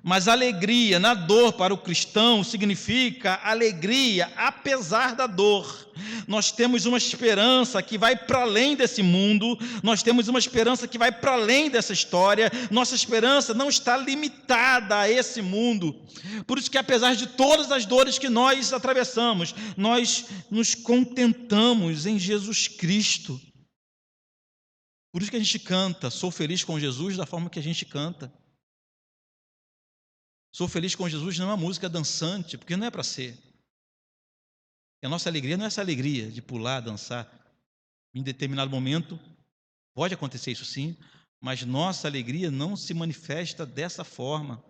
Speaker 1: Mas alegria na dor para o cristão significa alegria apesar da dor. Nós temos uma esperança que vai para além desse mundo, nós temos uma esperança que vai para além dessa história, nossa esperança não está limitada a esse mundo. Por isso que apesar de todas as dores que nós atravessamos, nós nos contentamos em Jesus Cristo. Por isso que a gente canta, sou feliz com Jesus da forma que a gente canta. Sou feliz com Jesus não é uma música dançante, porque não é para ser. E a nossa alegria não é essa alegria de pular, dançar. Em determinado momento, pode acontecer isso sim, mas nossa alegria não se manifesta dessa forma.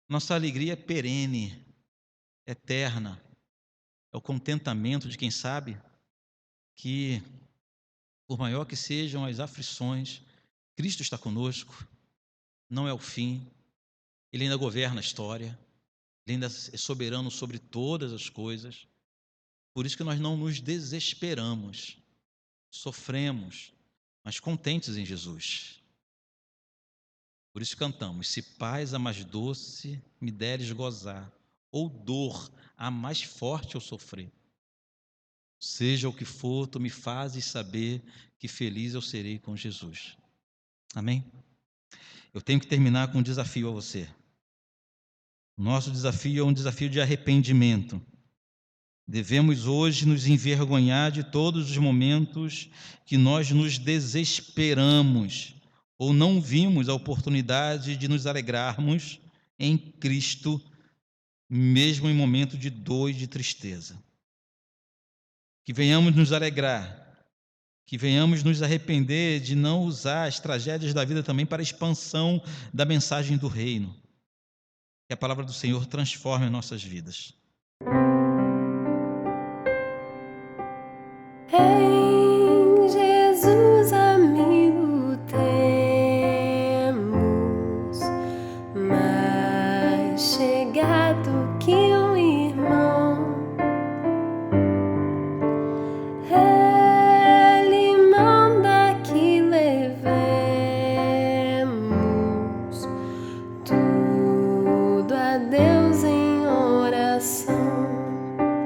Speaker 1: Nossa alegria é perene. eterna, é o contentamento de quem sabe que, por maior que sejam as aflições, Cristo está conosco, não é o fim, Ele ainda governa a história, Ele ainda é soberano sobre todas as coisas. Por isso que nós não nos desesperamos, sofremos, mas contentes em Jesus. Por isso cantamos: se paz a mais doce me deres gozar, ou dor a mais forte eu sofrer, seja o que for, tu me fazes saber que feliz eu serei com Jesus. Amém? Eu tenho que terminar com um desafio a você. Nosso desafio é um desafio de arrependimento. Devemos hoje nos envergonhar de todos os momentos que nós nos desesperamos ou não vimos a oportunidade de nos alegrarmos em Cristo, mesmo em momento de dor e de tristeza. Que venhamos nos alegrar, que venhamos nos arrepender de não usar as tragédias da vida também para a expansão da mensagem do reino. Que a palavra do Senhor transforme as nossas vidas.
Speaker 2: Hey.